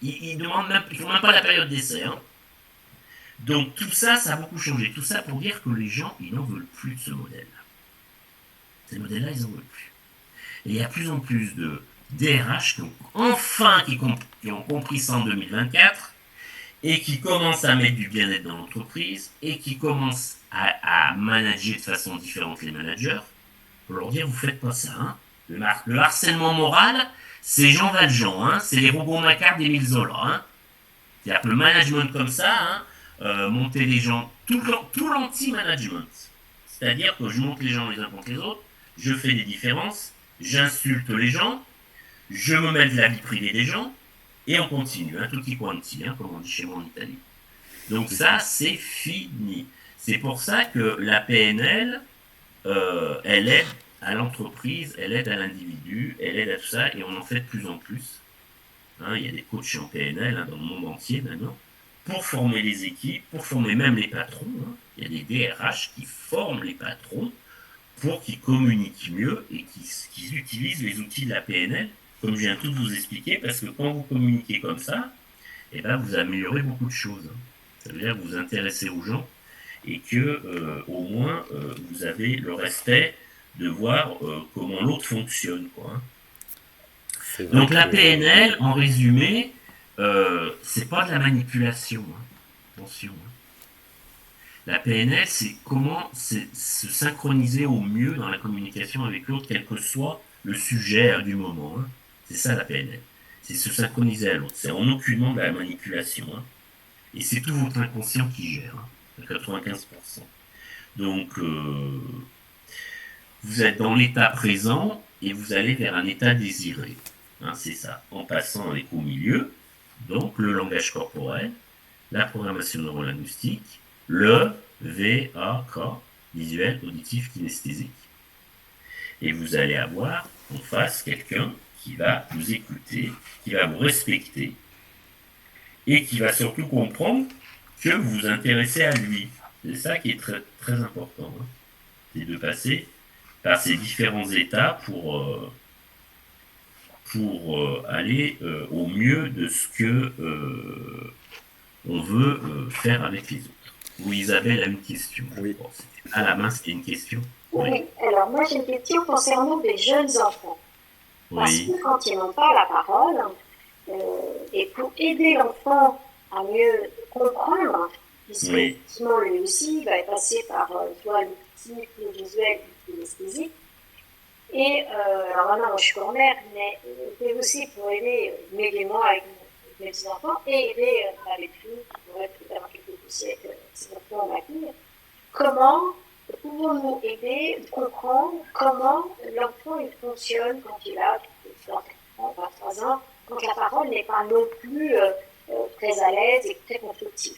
Ils ne font même pas la période d'essai. Hein. Donc tout ça, ça a beaucoup changé. Tout ça pour dire que les gens, ils n'en veulent plus de ce modèle-là. Ces modèles-là, ils n'en veulent plus. Et il y a plus en plus de DRH qui ont compris ça en 2024 et qui commencent à mettre du bien-être dans l'entreprise et qui commencent à manager de façon différente les managers pour leur dire, vous faites pas ça. Hein. Le harcèlement moral, c'est Jean Valjean, hein, c'est les Rougon-Macquart d'Émile Zola. Hein. C'est-à-dire que le management comme ça, hein, monter les gens, tout l'anti-management. C'est-à-dire que je monte les gens les uns contre les autres, je fais des différences, j'insulte les gens, je me mêle de la vie privée des gens, et on continue, hein, tutti quanti, hein, comme on dit chez moi en Italie. Donc ça, c'est fini. C'est pour ça que la PNL, elle aide à l'entreprise, elle aide à l'individu, elle aide à tout ça, et on en fait de plus en plus. Hein, il y a des coachs en PNL hein, dans le monde entier maintenant, pour former les équipes, pour former même les patrons. Hein. Il y a des DRH qui forment les patrons pour qu'ils communiquent mieux et qu'ils utilisent les outils de la PNL, comme je viens tout de vous expliquer, parce que quand vous communiquez comme ça, eh ben, vous améliorez beaucoup de choses. Hein. Ça veut dire que vous vous intéressez aux gens et que au moins vous avez le respect de voir comment l'autre fonctionne, quoi. Donc la PNL, en résumé, c'est pas de la manipulation, hein. Attention. Hein. La PNL, c'est comment se synchroniser au mieux dans la communication avec l'autre, quel que soit le sujet du moment. Hein. C'est ça la PNL. C'est se synchroniser à l'autre. C'est en aucunement de la manipulation. Hein. Et c'est tout votre inconscient qui gère, hein, à 95%. Donc, vous êtes dans l'état présent et vous allez vers un état désiré. Hein, c'est ça. En passant avec au milieu, donc le langage corporel, la programmation neurolinguistique, le VAK, visuel, auditif, kinesthésique. Et vous allez avoir en face quelqu'un qui va vous écouter, qui va vous respecter, et qui va surtout comprendre que vous vous intéressez à lui. C'est ça qui est très, très important. Hein. C'est de passer par ces différents états pour aller au mieux de ce que on veut faire avec les autres. Oui, Isabelle a une question. Oui. Bon, à la main, c'était une question. Oui, alors moi j'ai une question concernant des jeunes enfants. Parce que quand ils n'ont pas la parole, et pour aider l'enfant à mieux comprendre, puisque effectivement lui aussi va passer par soit l'auditif, le visuel, le kinesthésique. Et alors maintenant, moi je suis grand-mère, mais c'est aussi pour m'aider moi avec mes petits-enfants et aider avec lui, qui pourrait peut-être avoir quelques soucis avec ses enfants en avenir. Comment pouvons-nous aider à comprendre comment l'enfant il fonctionne quand il a 23 ans, quand la parole n'est pas non plus très à l'aise et très constructive?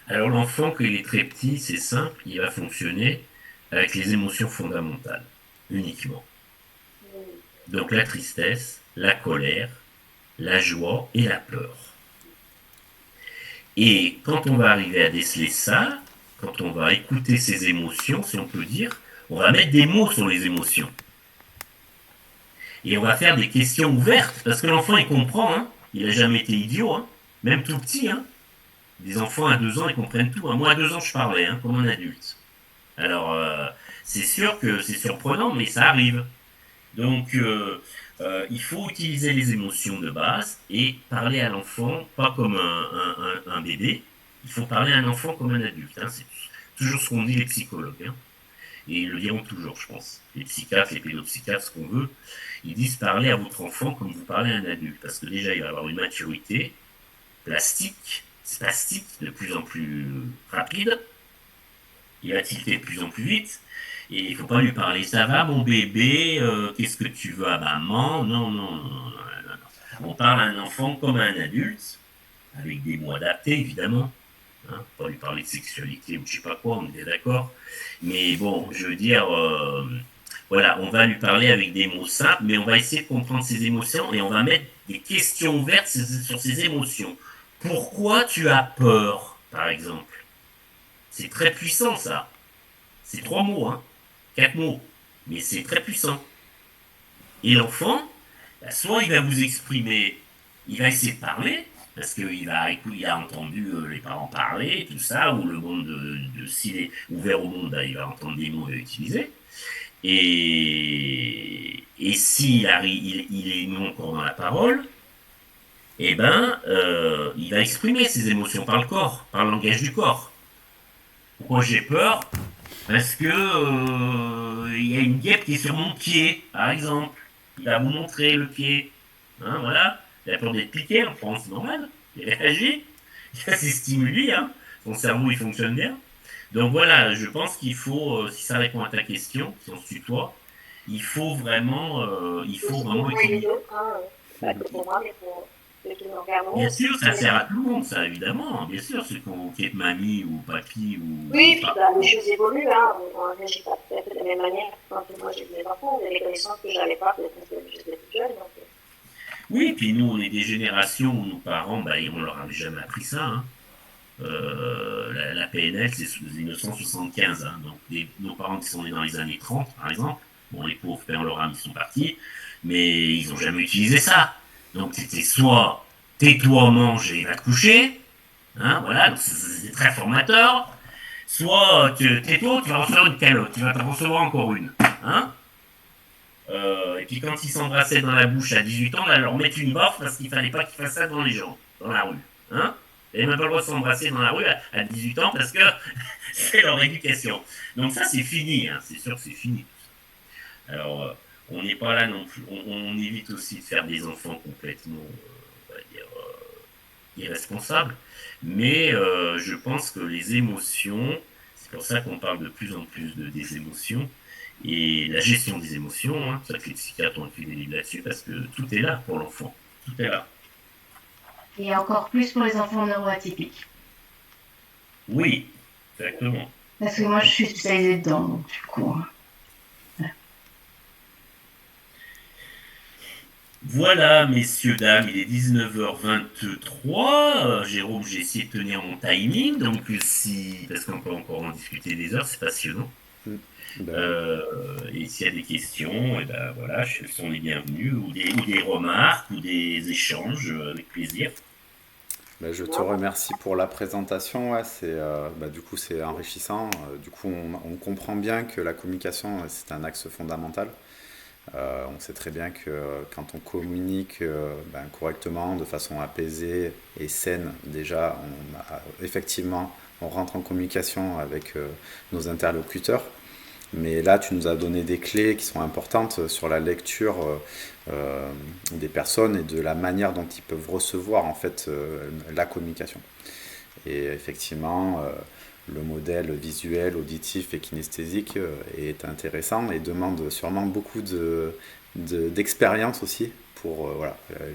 Alors l'enfant, quand il est très petit, c'est simple, il va fonctionner avec les émotions fondamentales, uniquement. Donc la tristesse, la colère, la joie et la peur. Et quand on va arriver à déceler ça, quand on va écouter ces émotions, si on peut dire, on va mettre des mots sur les émotions. Et on va faire des questions ouvertes, parce que l'enfant, il comprend, hein, il n'a jamais été idiot, hein, même tout petit. Hein. Des enfants à 2 ans, ils comprennent tout. Hein. Moi, à 2 ans, je parlais, hein, comme un adulte. Alors, c'est sûr que c'est surprenant, mais ça arrive. Donc, il faut utiliser les émotions de base et parler à l'enfant, pas comme un bébé. Il faut parler à un enfant comme un adulte. Hein. C'est toujours ce qu'on dit les psychologues. Hein. Et ils le diront toujours, je pense. Les psychiatres, les pédopsychiatres, ce qu'on veut, ils disent parler à votre enfant comme vous parlez à un adulte. Parce que déjà, il va avoir une maturité spastique, de plus en plus rapide. Il va tilter de plus en plus vite. Et il ne faut pas lui parler, ça va mon bébé, qu'est-ce que tu veux à maman? Non. On parle à un enfant comme à un adulte, avec des mots adaptés évidemment. Hein, pas lui parler de sexualité ou je sais pas quoi, on est d'accord. Mais bon, je veux dire, voilà, on va lui parler avec des mots simples, mais on va essayer de comprendre ses émotions et on va mettre des questions ouvertes sur ses émotions. Pourquoi tu as peur, par exemple? C'est très puissant ça. C'est 3 mots, hein. 4 mots, mais c'est très puissant. Et l'enfant, soit il va vous exprimer, il va essayer de parler, parce qu'il a entendu les parents parler, tout ça, ou le monde, s'il est ouvert au monde, il va entendre des mots et utiliser. Et s'il est non encore dans la parole, eh ben, il va exprimer ses émotions par le corps, par le langage du corps. Pourquoi j'ai peur? Parce que y a une guêpe qui est sur mon pied, par exemple. Il va vous montrer le pied. Hein, voilà. Il a peur d'être piqué, en France, c'est normal. Il réagit. Il a ses stimuli. Hein. Son cerveau, il fonctionne bien. Donc voilà, je pense qu'il faut, si ça répond à ta question, si on se tutoie, il faut vraiment utiliser. Bien sûr, ça sert à tout le monde, ça, évidemment. Bien sûr, ceux qui est mamie ou papy ou... Oui, puis les choses évoluent, hein. On ne réagit pas tout à fait de la même manière. Quand moi j'ai mes enfants, on a des connaissances que je n'avais pas, peut-être que j'étais plus jeune. Donc... Oui, puis nous, on est des générations où nos parents, on leur avait jamais appris ça. Hein. La PNL, c'est 1975. Hein. Donc, nos parents qui sont nés dans les années 30, par exemple, bon, les pauvres pères leur âme, ils sont partis, mais ils n'ont jamais utilisé ça. Donc c'était soit tais-toi, mange et va te coucher, hein, voilà, donc c'est très formateur, soit tais-toi, tu vas recevoir une calotte, tu vas t'en recevoir encore une. Hein, et puis quand ils s'embrassaient dans la bouche à 18 ans, on va leur mettre une baffe parce qu'il fallait pas qu'ils fassent ça devant les gens, dans la rue. Hein, ils n'avaient même pas le droit de s'embrasser dans la rue à 18 ans parce que c'est leur éducation. Donc ça, c'est fini, hein, c'est sûr que c'est fini. Alors, on n'est pas là non plus. On évite aussi de faire des enfants complètement, on va dire, irresponsables. Mais je pense que les émotions, c'est pour ça qu'on parle de plus en plus des émotions, et la gestion des émotions, hein, ça que les psychiatres ont écrit des livres là-dessus, parce que tout est là pour l'enfant. Tout est là. Et encore plus pour les enfants neuroatypiques. Oui, exactement. Parce que moi, je suis spécialisée dedans, donc du coup... Voilà, messieurs, dames, il est 19h23. Jérôme, j'ai essayé de tenir mon timing, donc parce qu'on peut encore en discuter des heures, c'est passionnant. Et s'il y a des questions, et ben voilà, elles sont les bienvenues, ou des remarques, ou des échanges, avec plaisir. Je te remercie pour la présentation. Ouais, du coup, c'est enrichissant. Du coup, on comprend bien que la communication, c'est un axe fondamental. On sait très bien que quand on communique correctement, de façon apaisée et saine, déjà, effectivement, on rentre en communication avec nos interlocuteurs. Mais là, tu nous as donné des clés qui sont importantes sur la lecture des personnes et de la manière dont ils peuvent recevoir en fait la communication. Et effectivement, le modèle visuel, auditif et kinesthésique est intéressant et demande sûrement beaucoup d'expérience aussi pour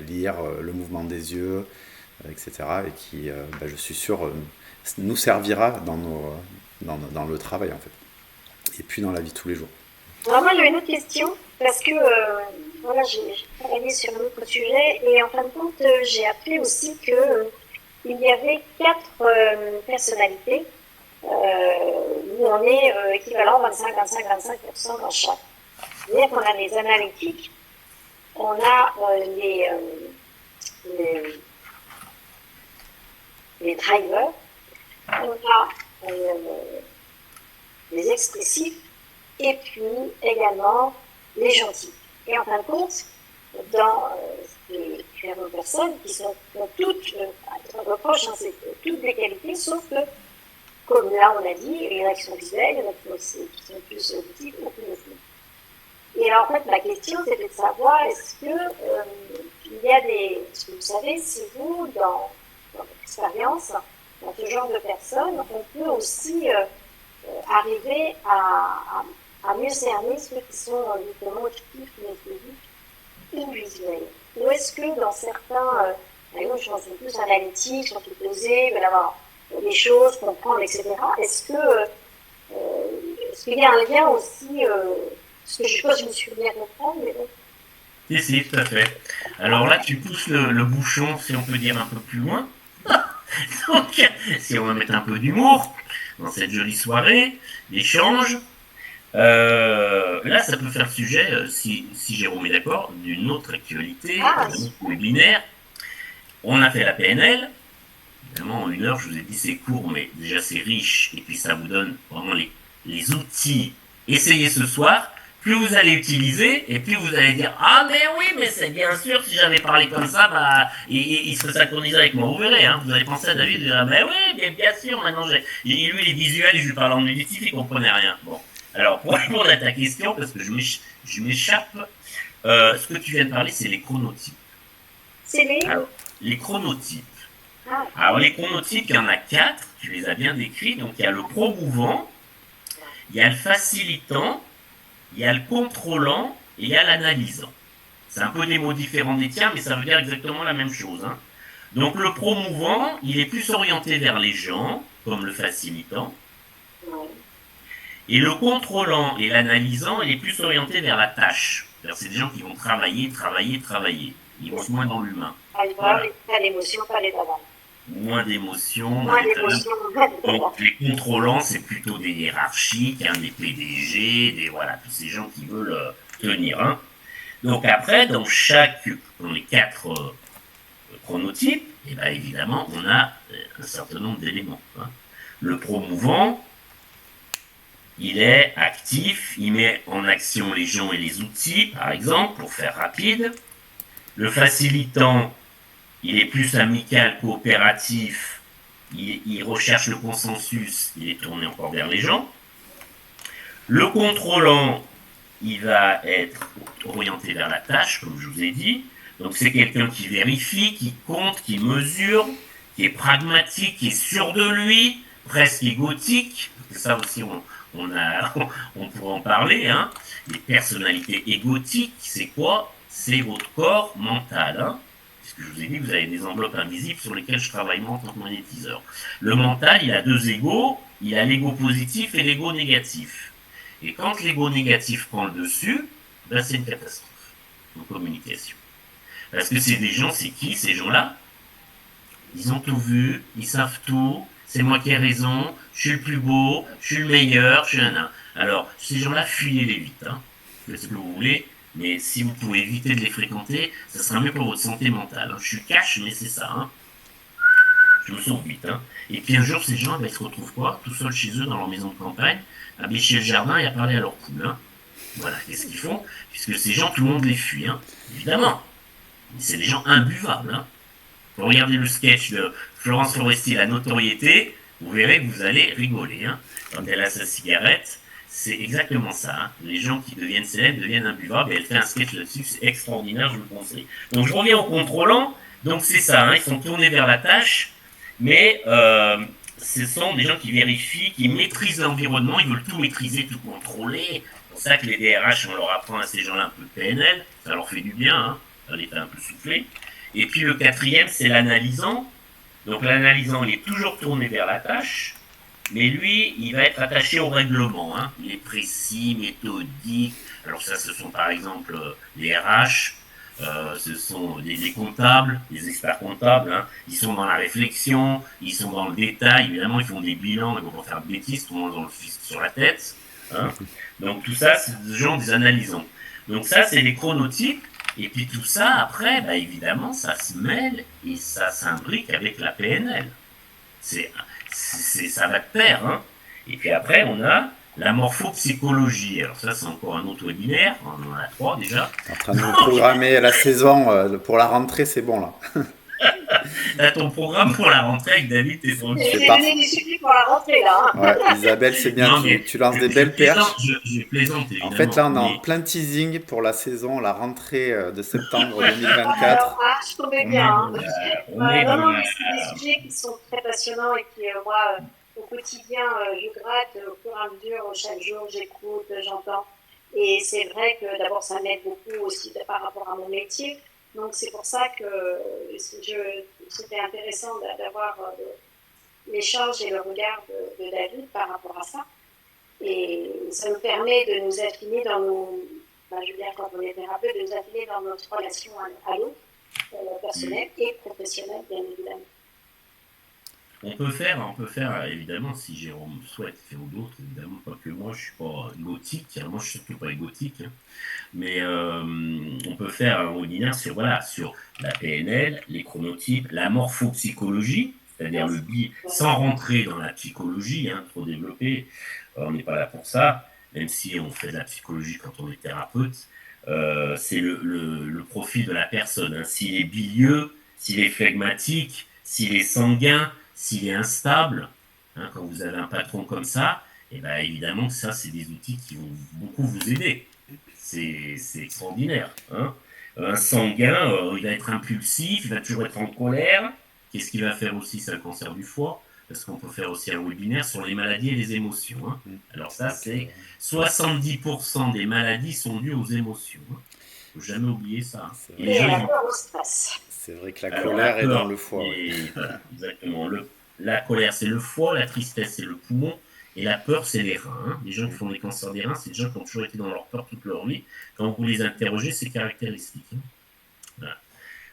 lire le mouvement des yeux, etc. Et qui, je suis sûr, nous servira dans le travail en fait. Et puis dans la vie de tous les jours. Alors moi j'avais une autre question, parce que voilà, j'ai travaillé sur un autre sujet, et en fin de compte, j'ai appris aussi que il y avait 4 personnalités où on est équivalent 25-25-25% dans chaque. C'est-à-dire qu'on a les analytiques, on a les drivers, on a les expressifs, et puis également les gentils. Et en fin de compte, dans les différentes personnes qui sont toutes, reproches, hein, c'est toutes des qualités, sauf que, comme là on a dit, les réactions visuelles, il y en a qui sont plus auditives ou plus auditives. Et alors en fait, ma question c'était de savoir, est-ce que il y a est-ce que vous savez si vous, dans votre expérience, dans ce genre de personnes, on peut aussi arriver à mieux cerner ceux qui sont justement auditifs, kinesthésiques ou visuels. Ou est-ce que dans certains, par exemple, je pense que c'est plus analytique, sont plus posés, veulent avoir des choses, comprendre, etc. Est-ce qu'il y a un lien aussi, parce que je suppose que je me suis bien comprendre, mais bon. Si, tout à fait. Alors là, tu pousses le bouchon, si on peut dire, un peu plus loin. Donc, si on va mettre un peu d'humour dans cette jolie soirée d'échange, là, ça peut faire sujet, si Jérôme est d'accord, d'une autre actualité, d'un autre webinaire. On a fait la PNL. Évidemment, en 1 heure, je vous ai dit c'est court, mais déjà c'est riche, et puis ça vous donne vraiment les outils. Essayez ce soir. Plus vous allez utiliser, et plus vous allez dire « Ah, mais oui, mais c'est bien sûr, si j'avais parlé comme ça, il se synchroniserait avec moi. » Vous verrez, hein, vous allez penser à David et dire « Mais oui, bien sûr, maintenant, lui, il est visuel, et je lui parle en auditif, il ne comprenait rien. » Bon, alors, pour répondre à ta question, parce que je m'échappe, ce que tu viens de parler, c'est les chronotypes. Alors, les chronotypes. Alors, les chronotypes, il y en a 4, tu les as bien décrits. Donc, il y a le promouvant, il y a le facilitant, il y a le contrôlant et il y a l'analysant. C'est un peu des mots différents des tiens, mais ça veut dire exactement la même chose. Hein. Donc le promouvant, il est plus orienté vers les gens, comme le facilitant. Et le contrôlant et l'analysant, il est plus orienté vers la tâche. C'est des gens qui vont travailler. Ils vont moins dans l'humain. Voilà. Pas d'émotion, pas les talents. Moins d'émotions. Donc les contrôlants, c'est plutôt des hiérarchiques, hein, des PDG, tous ces gens qui veulent tenir. Hein. Donc après, dans les 4 chronotypes, évidemment, on a un certain nombre d'éléments. Hein. Le promouvant, il est actif, il met en action les gens et les outils, par exemple, pour faire rapide. Le facilitant, il est plus amical, coopératif, il recherche le consensus, il est tourné encore vers les gens. Le contrôlant, il va être orienté vers la tâche, comme je vous ai dit. Donc c'est quelqu'un qui vérifie, qui compte, qui mesure, qui est pragmatique, qui est sûr de lui, presque égotique. Ça aussi, on pourrait en parler. Hein. Les personnalités égotiques, c'est quoi? C'est votre corps mental. Hein. Puisque je vous ai dit que vous avez des enveloppes invisibles sur lesquelles je travaille moi en tant que magnétiseur. Le mental, il a deux égos. Il a l'ego positif et l'ego négatif. Et quand l'ego négatif prend le dessus, ben c'est une catastrophe en communication. Parce que c'est des gens, c'est qui ces gens-là? Ils ont tout vu, ils savent tout, c'est moi qui ai raison, je suis le plus beau, je suis le meilleur, je suis un. Alors, ces gens-là, fuyez-les vite, hein. Faites ce que vous voulez, mais si vous pouvez éviter de les fréquenter, ça sera mieux pour votre santé mentale. Hein. Je suis cash, mais c'est ça. Hein. Je me sauve vite. Hein. Et puis un jour, ces gens, ben, ils se retrouvent quoi? Tout seuls chez eux, dans leur maison de campagne, à bêcher le jardin et à parler à leur poule. Hein. Voilà, qu'est-ce qu'ils font? Puisque ces gens, tout le monde les fuit, hein. Évidemment. C'est des gens imbuvables. Hein. Regardez le sketch de Florence Foresti, La notoriété, vous verrez que vous allez rigoler. Hein. Quand elle a sa cigarette, c'est exactement ça. Hein. Les gens qui deviennent célèbres deviennent imbuvables, et elle fait un sketch là-dessus, c'est extraordinaire, je vous le conseille. Donc je reviens au contrôlant, donc c'est ça, hein, ils sont tournés vers la tâche, mais ce sont des gens qui vérifient, qui maîtrisent l'environnement, ils veulent tout maîtriser, tout contrôler. C'est pour ça que les DRH, on leur apprend à ces gens-là un peu de PNL, ça leur fait du bien, hein. Elle est un peu soufflée. Et puis le quatrième, c'est l'analysant. Donc l'analysant, il est toujours tourné vers la tâche, mais lui, il va être attaché au règlement. Hein. Il est précis, méthodique. Alors ça, ce sont par exemple les RH, ce sont les comptables, les experts comptables. Hein. Ils sont dans la réflexion, ils sont dans le détail. Évidemment, ils font des bilans, ils vont pas faire de bêtises, tout le monde dans le fisc sur la tête. Hein. Donc tout ça, c'est des gens des analysants. Donc ça, c'est les chronotypes. Et puis tout ça, après, bah évidemment, ça se mêle et ça s'imbrique avec la PNL. Ça va de pair. Hein. Et puis après, on a la morphopsychologie. Alors ça, c'est encore un autre webinaire. On en a 3 déjà. En train de nous programmer la saison pour la rentrée, c'est bon là. T'as ton programme pour la rentrée avec David et son... J'ai donné des sujets pour la rentrée là. Hein. Ouais, Isabelle, c'est bien, non, tu lances des belles perches. Je plaisante évidemment. En fait, là, on est en plein teasing pour la saison, la rentrée de septembre 2024. Alors, je tombais bien. Hein. Non, mais c'est des sujets qui sont très passionnants et qui, moi, au quotidien, je gratte au fur et à mesure, chaque jour, j'écoute, j'entends. Et c'est vrai que d'abord, ça m'aide beaucoup aussi par rapport à mon métier. Donc c'est pour ça que c'était intéressant d'avoir l'échange et le regard de David par rapport à ça. Et ça nous permet de nous affiner dans nos, je veux dire quand on est thérapeute, de nous affiner dans notre relation à l'autre, personnelle et professionnelle, bien évidemment. On peut faire évidemment, si Jérôme souhaite faire ou d'autres, évidemment, pas que moi, je suis pas gothique, moi je suis surtout pas gothique, hein. Mais on peut faire un webinaire sur la PNL, les chronotypes, la morphopsychologie, c'est-à-dire le bi, sans rentrer dans la psychologie, hein, trop développée, on n'est pas là pour ça, même si on fait de la psychologie quand on est thérapeute, c'est le profil de la personne, hein. S'il est bilieux, s'il est phlegmatique, s'il est sanguin, s'il est instable, hein, quand vous avez un patron comme ça, et ben évidemment que ça, c'est des outils qui vont beaucoup vous aider. C'est extraordinaire. Hein. Un sanguin, il va être impulsif, il va toujours être en colère. Qu'est-ce qu'il va faire aussi? C'est un cancer du foie, parce qu'on peut faire aussi un webinaire sur les maladies et les émotions. Hein. Alors ça, c'est 70% des maladies sont dues aux émotions. Hein. Il ne faut jamais oublier ça. Et les gens, la peur au stress. C'est vrai que la colère est dans le foie. Voilà, exactement. La colère, c'est le foie, la tristesse, c'est le poumon, et la peur, c'est les reins. Hein. Les gens qui font des cancers des reins, c'est des gens qui ont toujours été dans leur peur toute leur vie. Quand vous les interrogez, c'est caractéristique. Hein. Voilà.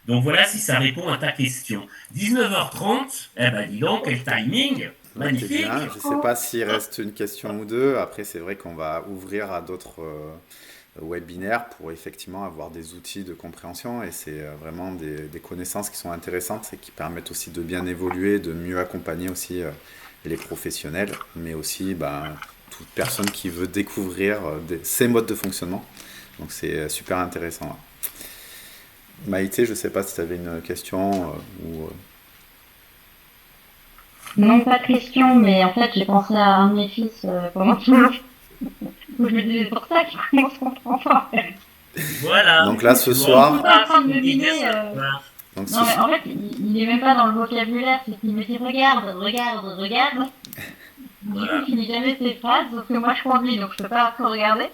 Donc voilà si ça répond à ta question. 19h30, eh ben dis donc, quel timing! Magnifique! Bien. Je ne sais pas s'il reste une question ou deux. Après, c'est vrai qu'on va ouvrir à d'autres webinaires pour effectivement avoir des outils de compréhension et c'est vraiment des connaissances qui sont intéressantes et qui permettent aussi de bien évoluer, de mieux accompagner aussi les professionnels, mais aussi toute personne qui veut découvrir ces modes de fonctionnement. Donc c'est super intéressant là. Maïté, je ne sais pas si tu avais une question ou... Non, pas de question, mais en fait, j'ai pensé à un de mes fils pendant tout le où je me disais, c'est pour ça qu'il commence à comprendre pas. Voilà. Donc là, ce Je suis soir... pas en train de me dîner. Donc, Non, mais en fait, il est même pas dans le vocabulaire, c'est qu'il me dit regarde, regarde, regarde. Du coup, il finit jamais ses phrases, sauf que moi je conduis, donc je peux pas trop regarder.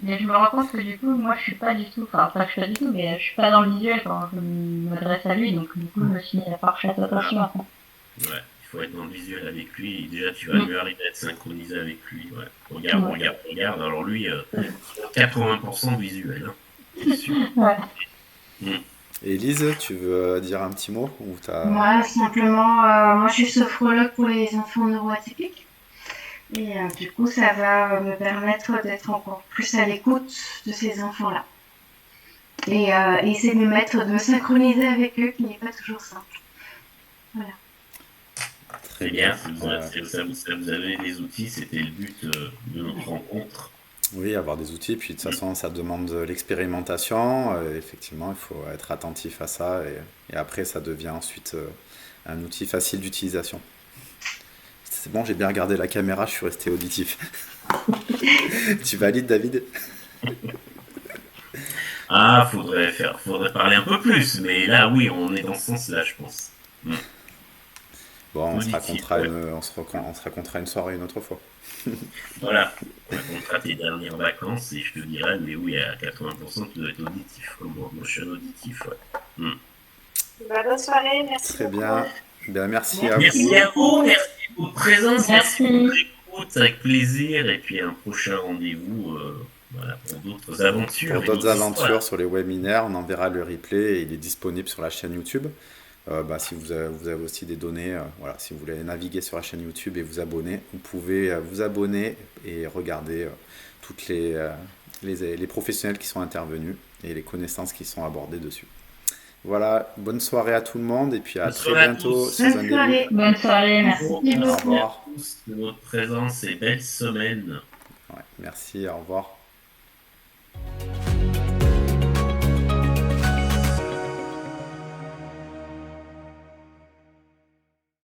Mais je me rends compte que du coup, moi je suis pas du tout, enfin pas que je suis pas du tout, mais je suis pas dans le visuel quand je m'adresse à lui, donc du coup je me suis mis à faire attention à ça. Ouais, il faut être dans le visuel avec lui, et déjà tu vas mieux arriver à être synchronisé avec lui. Ouais. Regarde, regarde, regarde, alors lui, 80% de visuel, hein. C'est sûr. Ouais. Élise, tu veux dire un petit mot ou Moi, simplement, moi je suis sophrologue pour les enfants neuroatypiques. Et du coup, ça va me permettre d'être encore plus à l'écoute de ces enfants-là. Et essayer de me synchroniser avec eux, qui n'est pas toujours simple. Voilà. Très bien, vous avez des outils, c'était le but de notre rencontre. Oui, avoir des outils, puis de toute façon, ça demande de l'expérimentation. Effectivement, il faut être attentif à ça, et après, ça devient ensuite un outil facile d'utilisation. C'est bon, j'ai bien regardé la caméra, je suis resté auditif. Tu valides, David? Ah, faudrait parler un peu plus, mais là, oui, on est dans ce sens-là, je pense. Bon, on se Auditif, racontera une soirée une autre fois. Voilà, on racontera tes dernières vacances et je te dirai, mais oui, à 80%, tu dois être auditif. Moi, je suis un auditif, ouais. Bonne soirée, merci. Très beaucoup. bien. Ben, merci à Merci vous. à vous, merci pour votre présence, merci Merci. pour votre écoute, avec plaisir, et puis un prochain rendez-vous voilà, pour d'autres aventures. Pour et d'autres aventures histoires. sur les webinaires, on enverra le replay et il est disponible sur la chaîne YouTube. Si vous avez aussi des données, voilà, si vous voulez naviguer sur la chaîne YouTube et vous abonner, vous pouvez vous abonner et regarder toutes les professionnels qui sont intervenus et les connaissances qui sont abordées dessus. Voilà, bonne soirée à tout le monde et puis à Bonne très soirée à bientôt tous. sur Bonne Zindelu. soirée. Bonne soirée, merci. Merci Au à revoir. tous de votre présence et belle semaine. Ouais, merci, au revoir.